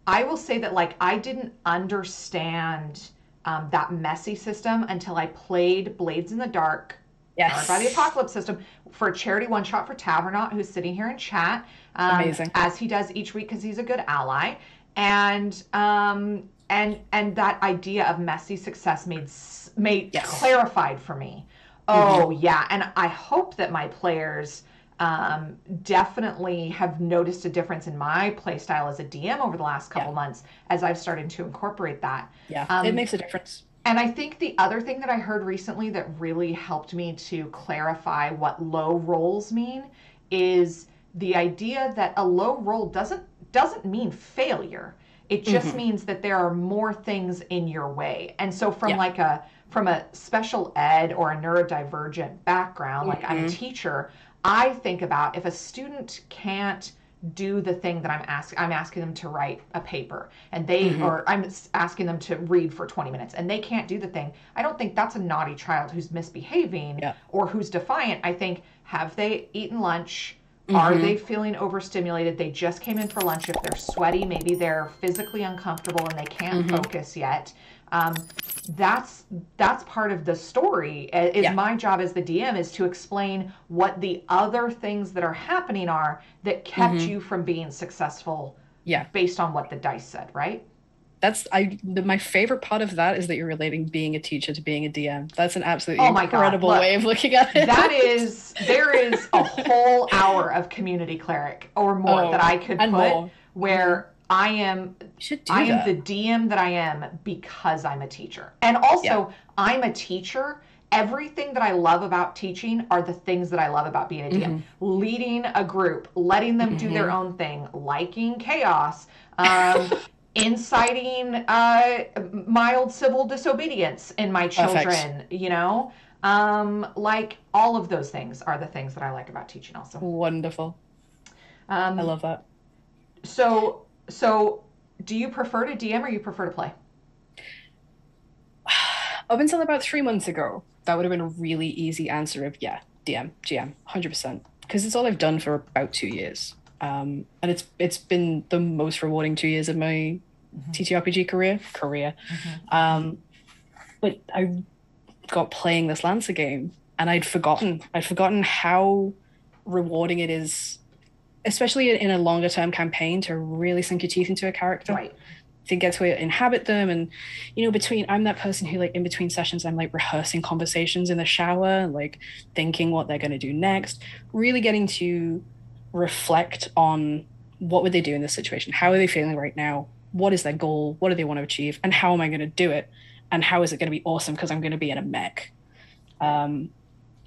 I will say that like I didn't understand that messy system until I played Blades in the Dark, powered by the Yes. Apocalypse system, for a charity one shot for Tavernaut, who's sitting here in chat, Amazing. as he does each week because he's a good ally, and that idea of messy success made Yes. clarified for me. Hmm. Oh yeah, and I hope that my players definitely have noticed a difference in my play style as a DM over the last Yeah. couple months as I've started to incorporate that. Yeah. It Um, makes a difference. and I think the other thing that I heard recently that really helped me to clarify what low rolls mean is the idea that a low roll doesn't mean failure. It just Hmm. means that there are more things in your way. And so Yeah. from a special ed or a neurodivergent background, like I'm a Hmm. teacher, I think about if a student can't do the thing that I'm asking them to write a paper, and Hmm. I'm asking them to read for 20 minutes and they can't do the thing. I don't think that's a naughty child who's misbehaving Yeah. or who's defiant. I think, have they eaten lunch? Are they Hmm. feeling overstimulated? They just came in for lunch. If they're sweaty, maybe they're physically uncomfortable and they can't Hmm. focus yet. Um, that's that's part of the story. Is Yeah. my job as the DM is to explain what the other things that are happening are that kept Hmm. you from being successful Yeah. based on what the dice said, right? My favorite part of that is that you're relating being a teacher to being a DM. That's an absolutely Oh my God. incredible way Look, of looking at that it. is, there is a whole hour of community cleric or more that Oh, I could and put more. Hmm. where You should I do am the that. DM that I am because I'm a teacher. And Yeah. also, I'm a teacher. Everything that I love about teaching are the things that I love about being a DM. Hmm. Leading a group, letting them do their Hmm. own thing, liking chaos, inciting mild civil disobedience in my Perfect. children, like all of those things are the things that I like about teaching also. Wonderful. I Um, love that. so do you prefer to DM or you prefer to play? Up until about 3 months ago, that would have been a really easy answer of yeah, DM, GM, 100%. Because it's all I've done for about 2 years. And it's been the most rewarding 2 years of my Mm-hmm. TTRPG career. Mm-hmm. Um, but I got playing this Lancer game and I'd forgotten how rewarding it is, especially in a longer term campaign, to really sink your teeth into a character, Right. to get to inhabit them. And between I'm that person who, like, in between sessions, I'm like rehearsing conversations in the shower, like thinking what they're going to do next, really getting to reflect on what would they do in this situation, how are they feeling right now, what is their goal, what do they want to achieve, and how am I going to do it, and how is it going to be awesome because I'm going to be in a mech. Right.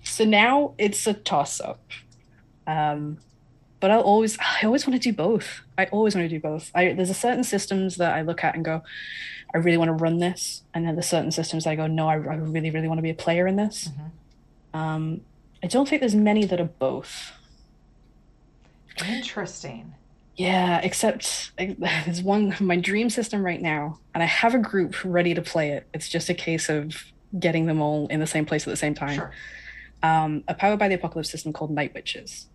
So now it's a toss up. um, but I always want to do both. I always want to do both. There's a certain systems that I look at and go, I really want to run this, and then there's certain systems I go, no, I really, really want to be a player in this. Mm-hmm. um I don't think there's many that are both. Interesting. Yeah, except there's one, my dream system right now, and I have a group ready to play it. It's just a case of getting them all in the same place at the same time. Sure. A powered by the apocalypse system called Night Witches.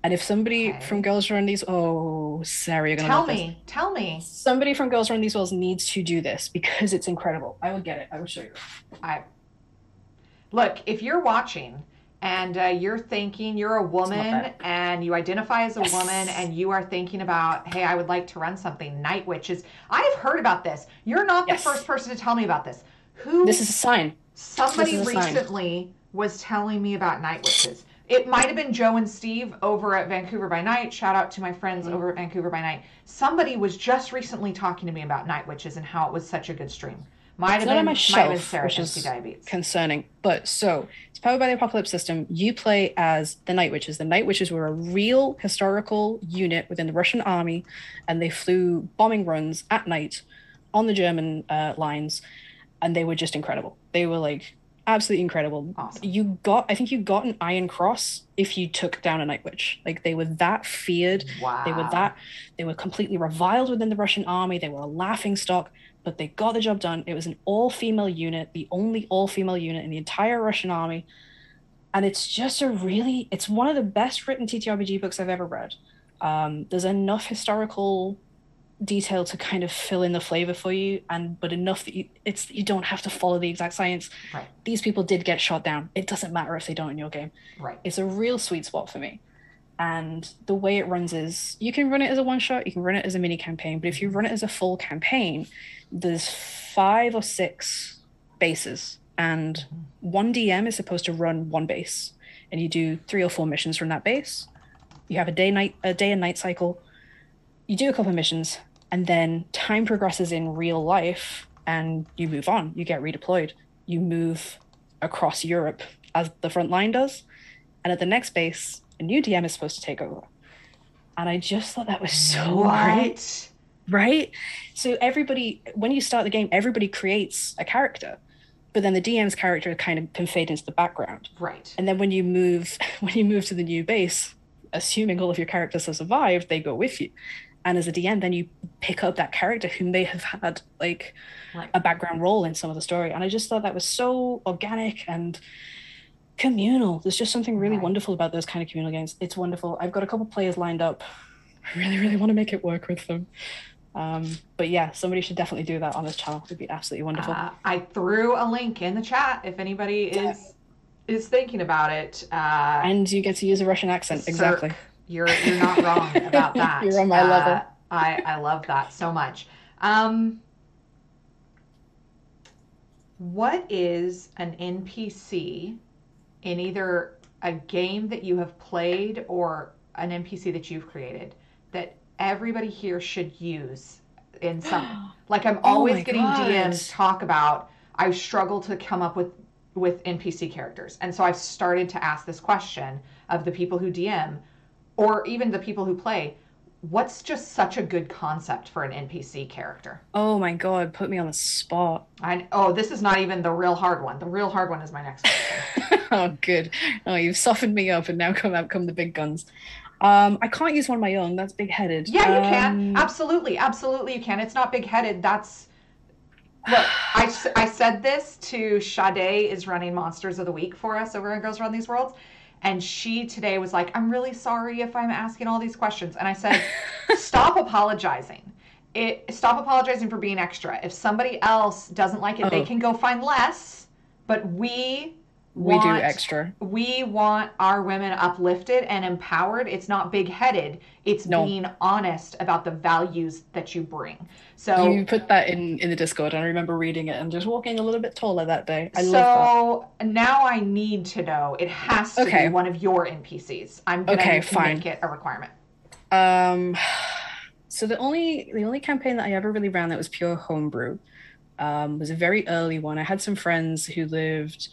And if somebody from Okay. Girls Run These, oh, Sarah, you're gonna love Tell this. me. Tell me. Somebody from Girls Run These Worlds needs to do this because it's incredible. I will get it. I will show you. I Look, if you're watching and you're thinking you're a It's not woman bad. and you identify as a woman Yes. and you are thinking about, hey, I would like to run something, Night Witches. I've heard about this. You're not the first Yes. person to tell me about this. This Who is a sign. This Somebody is a sign. recently was telling me about Night Witches. It might have been Joe and Steve over at Vancouver by Night. Shout out to my friends Mhm. over at Vancouver by Night. Somebody was just recently talking to me about Night Witches and how it was such a good stream. It's not on my Might have been shelf, Sarah which at NC is Diabetes. concerning. But so it's powered by the Apocalypse system. You play as the Night Witches. The Night Witches were a real historical unit within the Russian army, and they flew bombing runs at night on the German lines, and they were just incredible. They were like absolutely incredible. Awesome. I think you got an Iron Cross if you took down a Night Witch. Like they were that feared. Wow. They were completely reviled within the Russian army. They were a laughing stock, but they got the job done. It was an all-female unit, the only all-female unit in the entire Russian army. And it's just it's one of the best written TTRPG books I've ever read. There's enough historical detail to kind of fill in the flavor for you, but enough that you don't have to follow the exact science. Right. These people did get shot down. It doesn't matter if they don't in your game. Right. It's a real sweet spot for me. And the way it runs is you can run it as a one shot, you can run it as a mini campaign, but if you run it as a full campaign, there's 5 or 6 bases, and one DM is supposed to run one base, and you do 3 or 4 missions from that base. You have a day and night cycle. You do a couple of missions, and then time progresses in real life, and you move on. You get redeployed. You move across Europe as the front line does, and at the next base, a new DM is supposed to take over. And I just thought that was so great. Right? So everybody, when you start the game, everybody creates a character, but then the DM's character kind of can fade into the background. Right. And then when you move to the new base, assuming all of your characters have survived, they go with you. And as a DM, then you pick up that character whom they have had like a background role in some of the story. And I just thought that was so organic and communal. There's just something really wonderful about those kind of communal games. It's wonderful. I've got a couple players lined up. I really, really want to make it work with them. But yeah, somebody should definitely do that on this channel. It'd be absolutely wonderful. I threw a link in the chat if anybody is thinking about it. And you get to use a Russian accent. Exactly. You're not wrong about that. You're on my level. I love that so much. What is an NPC in either a game that you have played or an NPC that you've created that everybody here should use in some, like I'm always getting DMs talk about, I struggle to come up with NPC characters. And so I've started to ask this question of the people who DM or even the people who play, what's just such a good concept for an NPC character? Oh my God, put me on the spot. This is not even the real hard one. The real hard one is my next question. Oh, good. Oh, you've softened me up and now come the big guns. I can't use one of my own. That's big-headed. Yeah, you can. Absolutely you can. It's not big-headed. Look, I said this to Sade is running Monsters of the Week for us over at Girls Run These Worlds. And she today was like, I'm really sorry if I'm asking all these questions. And I said, stop apologizing. Stop apologizing for being extra. If somebody else doesn't like it, they can go find less. But we do extra. We want our women uplifted and empowered. It's not big-headed. It's being honest about the values that you bring. So you put that in the Discord, and I remember reading it and just walking a little bit taller that day. I love that. So now I need to know. It has to be one of your NPCs. I'm gonna make it a requirement. So the only campaign that I ever really ran that was pure homebrew was a very early one. I had some friends who lived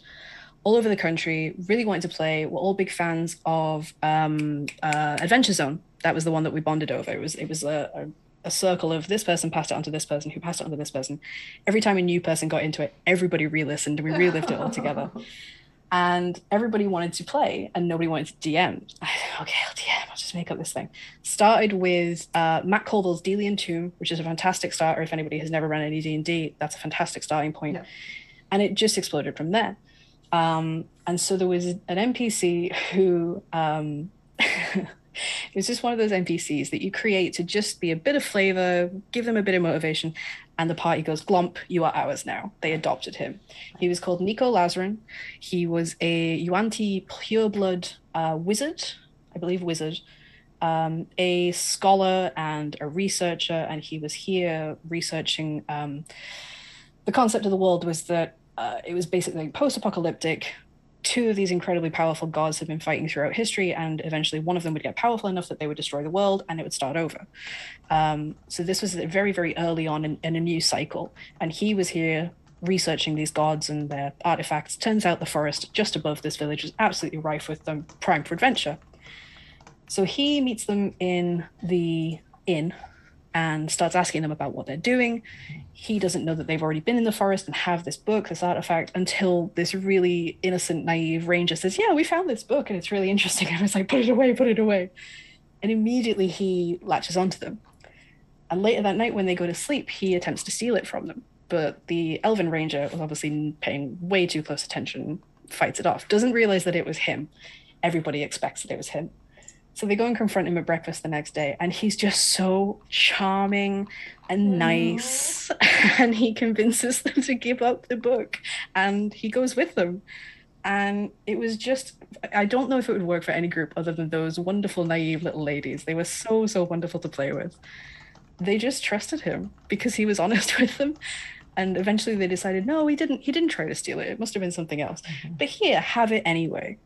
all over the country, really wanted to play, were all big fans of Adventure Zone. That was the one that we bonded over. It was a circle of this person passed it on to this person, who passed it on to this person. Every time a new person got into it, everybody re-listened, and we relived it all together. And everybody wanted to play, and nobody wanted to DM. Okay, I'll DM, I'll just make up this thing. Started with Matt Colville's Delian Tomb, which is a fantastic starter. If anybody has never run any D&D, that's a fantastic starting point. Yeah. And it just exploded from there. And so there was an NPC who it was just one of those NPCs that you create to just be a bit of flavor, give them a bit of motivation, and the party goes, glump, you are ours now. They adopted him. He was called Nico Lazarin. He was a Yuan-Ti pureblood wizard, I believe wizard, a scholar and a researcher, and he was here researching the concept of the world was that it was basically post-apocalyptic. 2 of these incredibly powerful gods had been fighting throughout history, and eventually one of them would get powerful enough that they would destroy the world and it would start over. So this was very, very early on in a new cycle, and he was here researching these gods and their artifacts. Turns out the forest just above this village was absolutely rife with them, prime for adventure. So he meets them in the inn, and starts asking them about what they're doing. He doesn't know that they've already been in the forest and have this book, this artifact, until this really innocent, naive ranger says, yeah, we found this book and it's really interesting. And I was like, put it away, put it away. And immediately he latches onto them. And later that night, when they go to sleep, he attempts to steal it from them. But the elven ranger was obviously paying way too close attention, fights it off, doesn't realize that it was him. Everybody expects that it was him. So they go and confront him at breakfast the next day, and he's just so charming and nice. And he convinces them to give up the book, and he goes with them. And it was just, I don't know if it would work for any group other than those wonderful, naive little ladies. They were so, so wonderful to play with. They just trusted him because he was honest with them. And eventually they decided, no, he didn't try to steal it. It must have been something else. But here, have it anyway.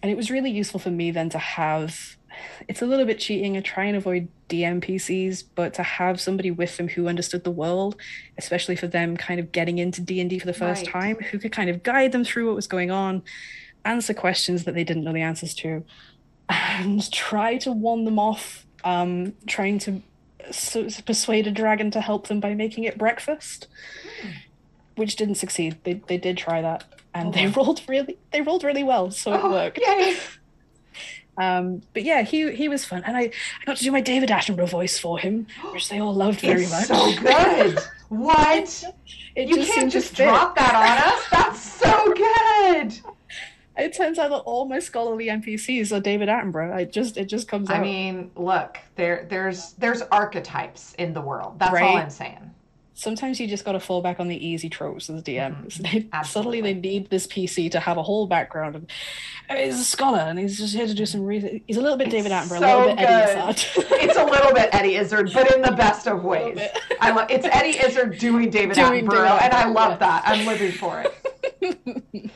And it was really useful for me then to have, it's a little bit cheating, I try and avoid DMPCs, but to have somebody with them who understood the world, especially for them kind of getting into D&D for the first time, who could kind of guide them through what was going on, answer questions that they didn't know the answers to, and try to warn them off, trying to persuade a dragon to help them by making it breakfast, which didn't succeed. They did try that. And they rolled really well, so it worked. Yay. But yeah, he was fun, and I got to do my David Attenborough voice for him, which they all loved very much. So good. What? You can't just drop that on us. That's so good. It turns out that all my scholarly NPCs are David Attenborough. It just comes out. I mean, look, there's archetypes in the world. That's all I'm saying. Sometimes you just got to fall back on the easy tropes as DMs. Suddenly they need this PC to have a whole background. And he's a scholar and he's just here to do some research. He's a little bit David Attenborough, a little bit Eddie Izzard. It's a little bit Eddie Izzard, but in the best of ways. It's Eddie Izzard doing David Attenborough, and I love that. I'm living for it.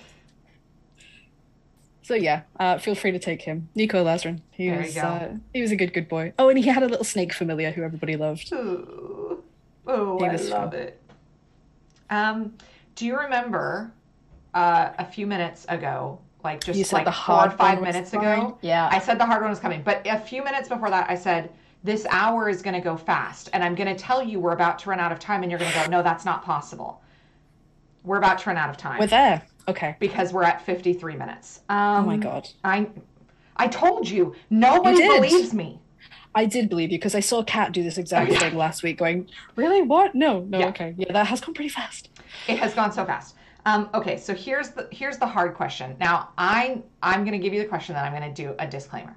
So yeah, feel free to take him. Nico Lazarin. He was a good boy. Oh, and he had a little snake familiar who everybody loved. Oh, I love it. Do you remember a few minutes ago, like just like 4 or 5 minutes ago? Yeah. I said the hard one was coming, but a few minutes before that, I said, this hour is going to go fast, and I'm going to tell you we're about to run out of time, and you're going to go, no, that's not possible. We're about to run out of time. We're there. Okay. Because we're at 53 minutes. Oh my God. I told you. Nobody believes me. I did believe you because I saw Kat do this exact thing last week going, really? What? No, okay. Yeah, that has gone pretty fast. It has gone so fast. Okay, so here's the hard question. Now, I'm going to give you the question, then I'm going to do a disclaimer.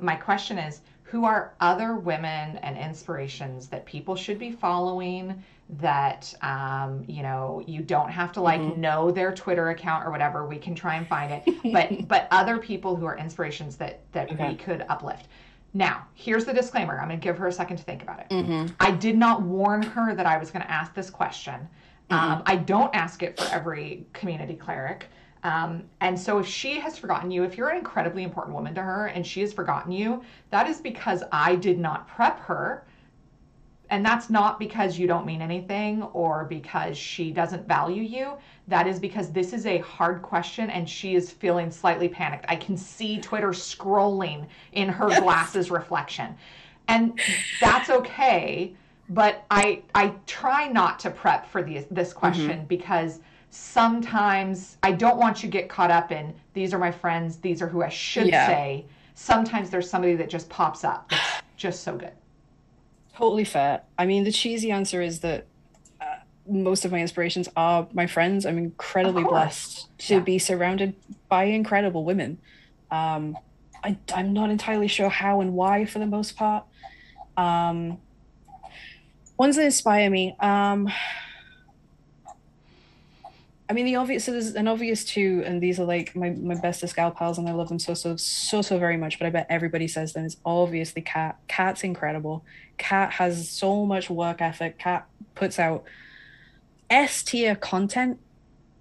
My question is, who are other women and inspirations that people should be following that, you don't have to know their Twitter account or whatever. We can try and find it. But other people who are inspirations that we could uplift. Now, here's the disclaimer. I'm going to give her a second to think about it. I did not warn her that I was going to ask this question. I don't ask it for every community cleric. And so if she has forgotten you, if you're an incredibly important woman to her and she has forgotten you, that is because I did not prep her. And that's not because you don't mean anything or because she doesn't value you. That is because this is a hard question and she is feeling slightly panicked. I can see Twitter scrolling in her glasses reflection. And that's okay. But I try not to prep for this question because sometimes I don't want you to get caught up in these are my friends, these are who I should say. Sometimes there's somebody that just pops up that's just so good. Totally fair. I mean, the cheesy answer is that most of my inspirations are my friends. I'm incredibly blessed to be surrounded by incredible women. I'm not entirely sure how and why for the most part. Ones that inspire me. I mean, so there's an obvious two, and these are like my bestest gal pals, and I love them so very much, but I bet everybody says them. It's obviously Kat. Kat's incredible. Kat has so much work ethic. Kat puts out S-tier content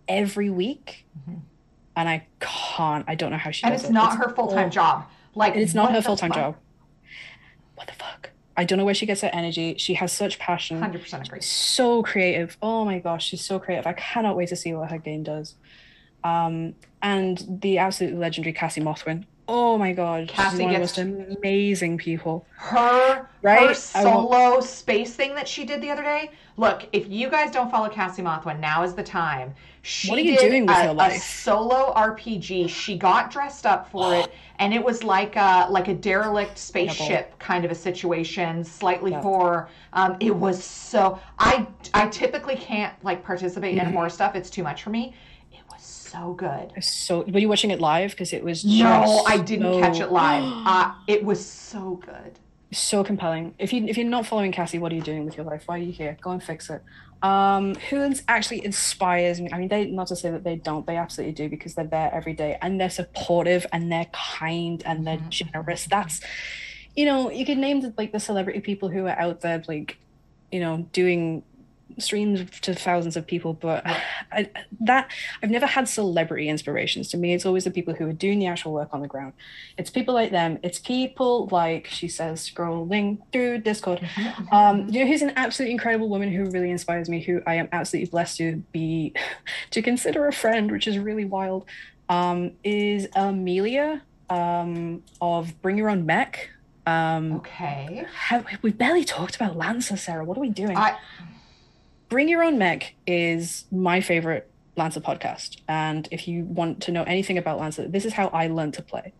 every week, and I don't know how she does it. And it's not her full-time job. It's not her full-time job. What the fuck? I don't know where she gets her energy. She has such passion. 100% agree. She's so creative. Oh my gosh, she's so creative. I cannot wait to see what her game does. And the absolutely legendary Cassie Mothwin. Oh my God, she's Cassie one of the most gets amazing people, her right? I want. solo space thing that she did the other day. Look, if you guys don't follow Cassie Mothwin, now is the time. What are She you did doing with your a life? solo RPG. She got dressed up for Oh, it, and it was like a derelict incredible. spaceship kind of a situation, slightly Yeah. horror. It was so. I typically can't like participate in horror Mhm. stuff. It's too much for me. It was so good. So, were you watching it live? Because it was No, I just didn't catch it so, live. It was so good. so compelling. If you're not following Cassie, what are you doing with your life? Why are you here? Go and fix it. Actually inspires me? I mean, they not to say that they don't, they absolutely do because they're there every day and they're supportive and they're kind and they're generous. That's, you could name the celebrity people who are out there doing streams to thousands of people, but Right. I've never had celebrity inspirations. To me, it's always the people who are doing the actual work on the ground. It's people like them. It's people like, she says, scrolling through Discord. Who's an absolutely incredible woman who really inspires me, who I am absolutely blessed to consider a friend, which is really wild. Is Amelia of Bring Your Own Mech. Okay. We barely talked about Lancer, Sarah. What are we doing? I Bring Your Own Mech is my favorite Lancer podcast. And if you want to know anything about Lancer, this is how I learned to play.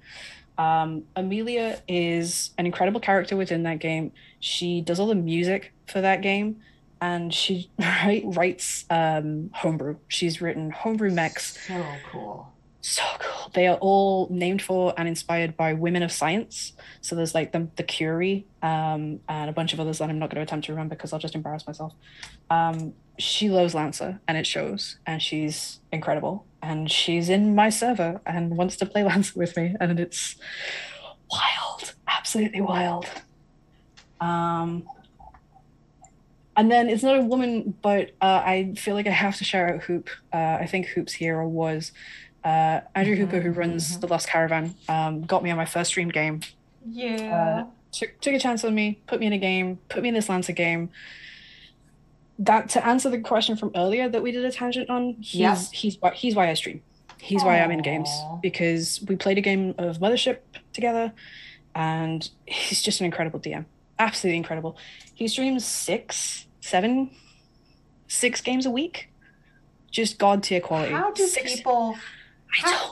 Amelia is an incredible character within that game. She does all the music for that game and she writes homebrew. She's written homebrew mechs. so cool. So cool. They are all named for and inspired by women of science. So there's like the Curie, and a bunch of others that I'm not going to attempt to remember because I'll just embarrass myself. She loves Lancer and it shows, and she's incredible. And she's in my server and wants to play Lancer with me, and it's wild, absolutely wild. Um, and then it's not a woman, but I feel like I have to shout out Hoop. I think Hoop's hero was Andrew Hooper, who runs the Lost Caravan, got me on my first stream game. Yeah. Took a chance on me, put me in a game, put me in this Lancer game. That to answer the question from earlier that we did a tangent on, he's why I stream. He's why I'm in games Aw. because we played a game of Mothership together, and he's just an incredible DM, absolutely incredible. He streams 6 games a week, just god tier quality. How do Six. people I how,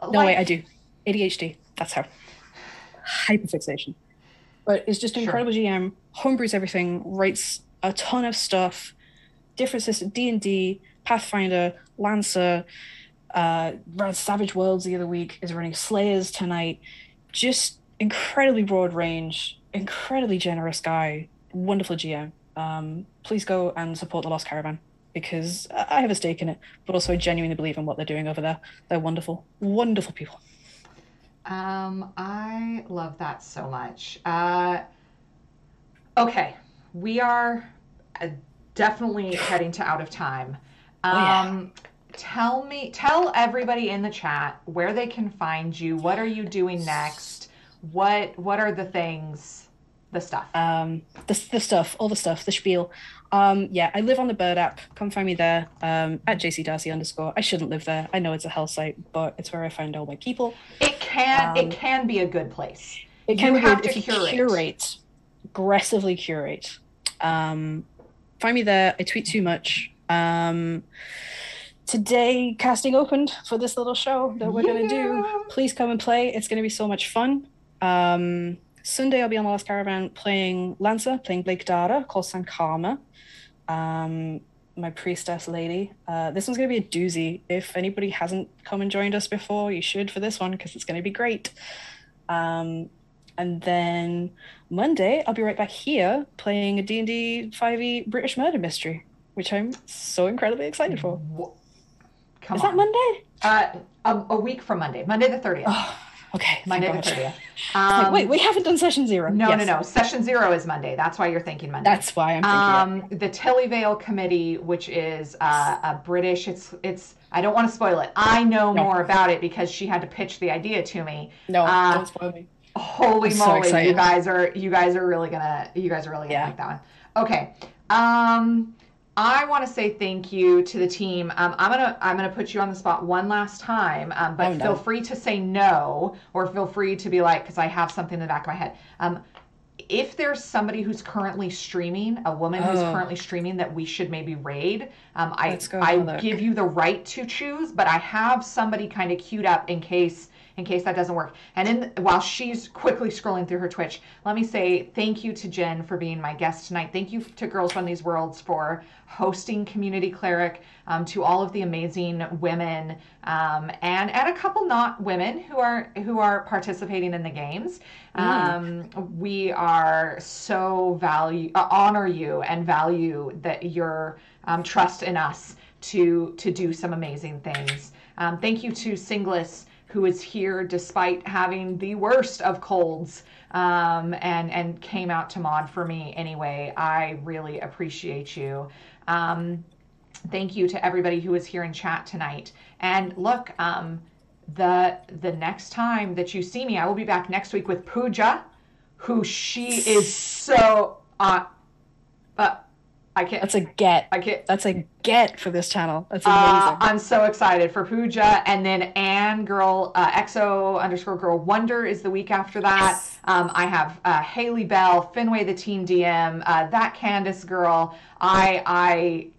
don't. No, wait, I like do. ADHD. That's how. Hyperfixation. But it's just an sure. incredible GM. Homebrews everything. Writes a ton of stuff. Different system. D&D, Pathfinder, Lancer. Ran Savage Worlds the other week. Is running Slayers tonight. Just incredibly broad range. Incredibly generous guy. Wonderful GM. Please go and support the Lost Caravan because I have a stake in it, but also I genuinely believe in what they're doing over there. They're wonderful, wonderful people. I love that so much. Okay, we are definitely heading to out of time. Oh yeah. Tell everybody in the chat where they can find you. What are you doing next? What are the things, the stuff? The stuff, all the stuff, the spiel. Yeah, I live on the Bird app. Come find me there. At JC_Darcy_. I shouldn't live there. I know it's a hell site, but it's where I find all my people. It can be a good place. It can You be have good to if you curate. aggressively curate. Find me there. I tweet too much. Today, casting opened for this little show that we're gonna do. Please come and play. It's gonna be so much fun. Sunday, I'll be on the Last Caravan playing Lancer, playing Blake Dara, called Sankama. My priestess lady. This one's going to be a doozy. If anybody hasn't come and joined us before, you should for this one because it's going to be great. And then Monday, I'll be right back here playing a D&D 5e British murder mystery, which I'm so incredibly excited for. Come Is on. that Monday? A week from Monday. Monday the 30th. Oh, okay. Monday the 30th. Wait, we haven't done session 0. No, yes. No. Session 0 is Monday. That's why you're thinking Monday. That's why I'm thinking the Tillyvale Committee, which is a British, it's I don't want to spoil it. I know more about it because she had to pitch the idea to me. No, don't spoil me. Holy I'm moly, so you guys are really gonna like that one. Okay. I want to say thank you to the team. I'm gonna put you on the spot one last time, but Oh feel no. free to say no, or feel free to be like, because I have something in the back of my head. If there's somebody who's currently streaming, a woman who's Oh, currently streaming that we should maybe raid, I let's go have I a look. give you the right to choose, but I have somebody kind of queued up in case that doesn't work. And while she's quickly scrolling through her Twitch, let me say thank you to Jen for being my guest tonight. Thank you to Girls Run These Worlds for hosting Community Cleric, to all of the amazing women, and a couple not women who are participating in the games. Mm. We are so honor you and value that your trust in us to do some amazing things. Thank you to Singlis, who is here despite having the worst of colds, and came out to mod for me anyway. I really appreciate you. Thank you to everybody who is here in chat tonight. And look, the next time that you see me, I will be back next week with Pooja, who she is so I can't. That's a get. I can't. That's a get for this channel. That's amazing. I'm so excited for Pooja, and then Anne Girl XO_Girl Wonder is the week after that. Yes. I have Haley Bell, Finway the Teen DM, that Candace girl. I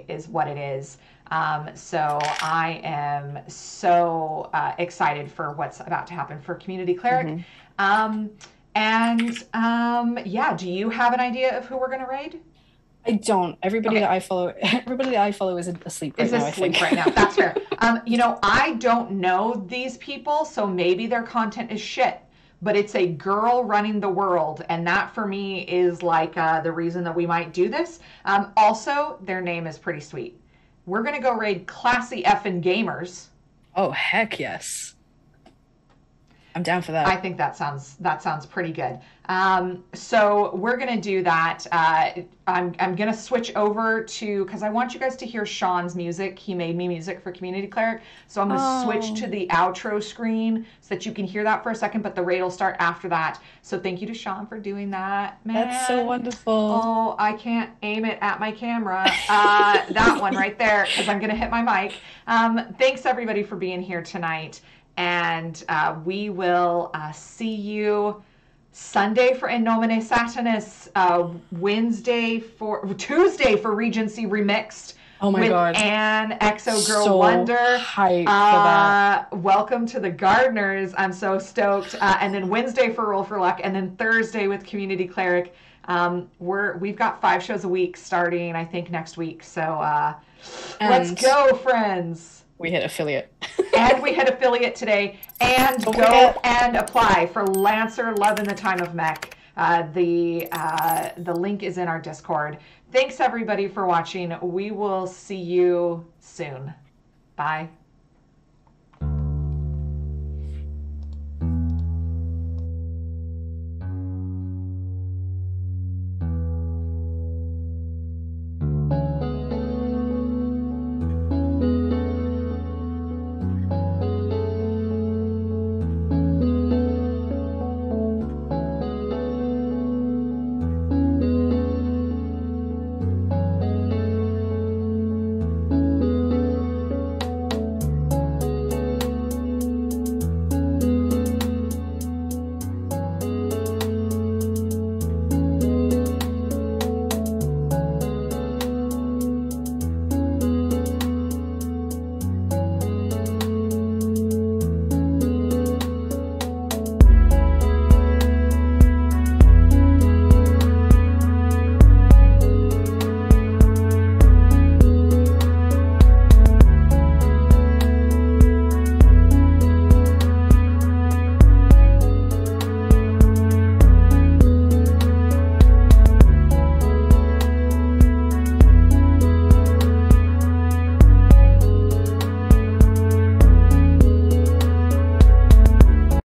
is what it is. So I am so excited for what's about to happen for Community Cleric. Yeah, do you have an idea of who we're gonna raid? I don't. Everybody Okay. that I follow, everybody that I follow is asleep right Is now, I asleep think. right now. That's fair. I don't know these people, so maybe their content is shit. But it's a girl running the world, and that for me is like the reason that we might do this. Also, their name is pretty sweet. We're gonna go raid Classy Effin' Gamers. Oh, heck yes. I'm down for I that. think that sounds pretty good. So we're gonna do that. I'm gonna switch over to, because I want you guys to hear Sean's music. He made me music for Community Cleric, so I'm gonna switch to Oh, the outro screen so that you can hear that for a second. But the raid will start after that. So thank you to Sean for doing that, that's so man. wonderful. Oh, I can't aim it at my camera. That one right there, because I'm gonna hit my mic. Thanks everybody for being here tonight. And we will see you Sunday for In Nomine Satanas, Tuesday for Regency Remixed Oh my with God. Anne Exo Girl So Wonder. hyped for that. Welcome to the Gardeners. I'm so stoked. And then Wednesday for Roll for Luck, and then Thursday with Community Cleric. We've got 5 shows a week starting, I think, next week. So let's And go, friends. we hit affiliate. And we hit affiliate today. And Don't go forget. and apply for Lancer Love in the Time of Mech. The link is in our Discord. Thanks everybody for watching. We will see you soon. Bye.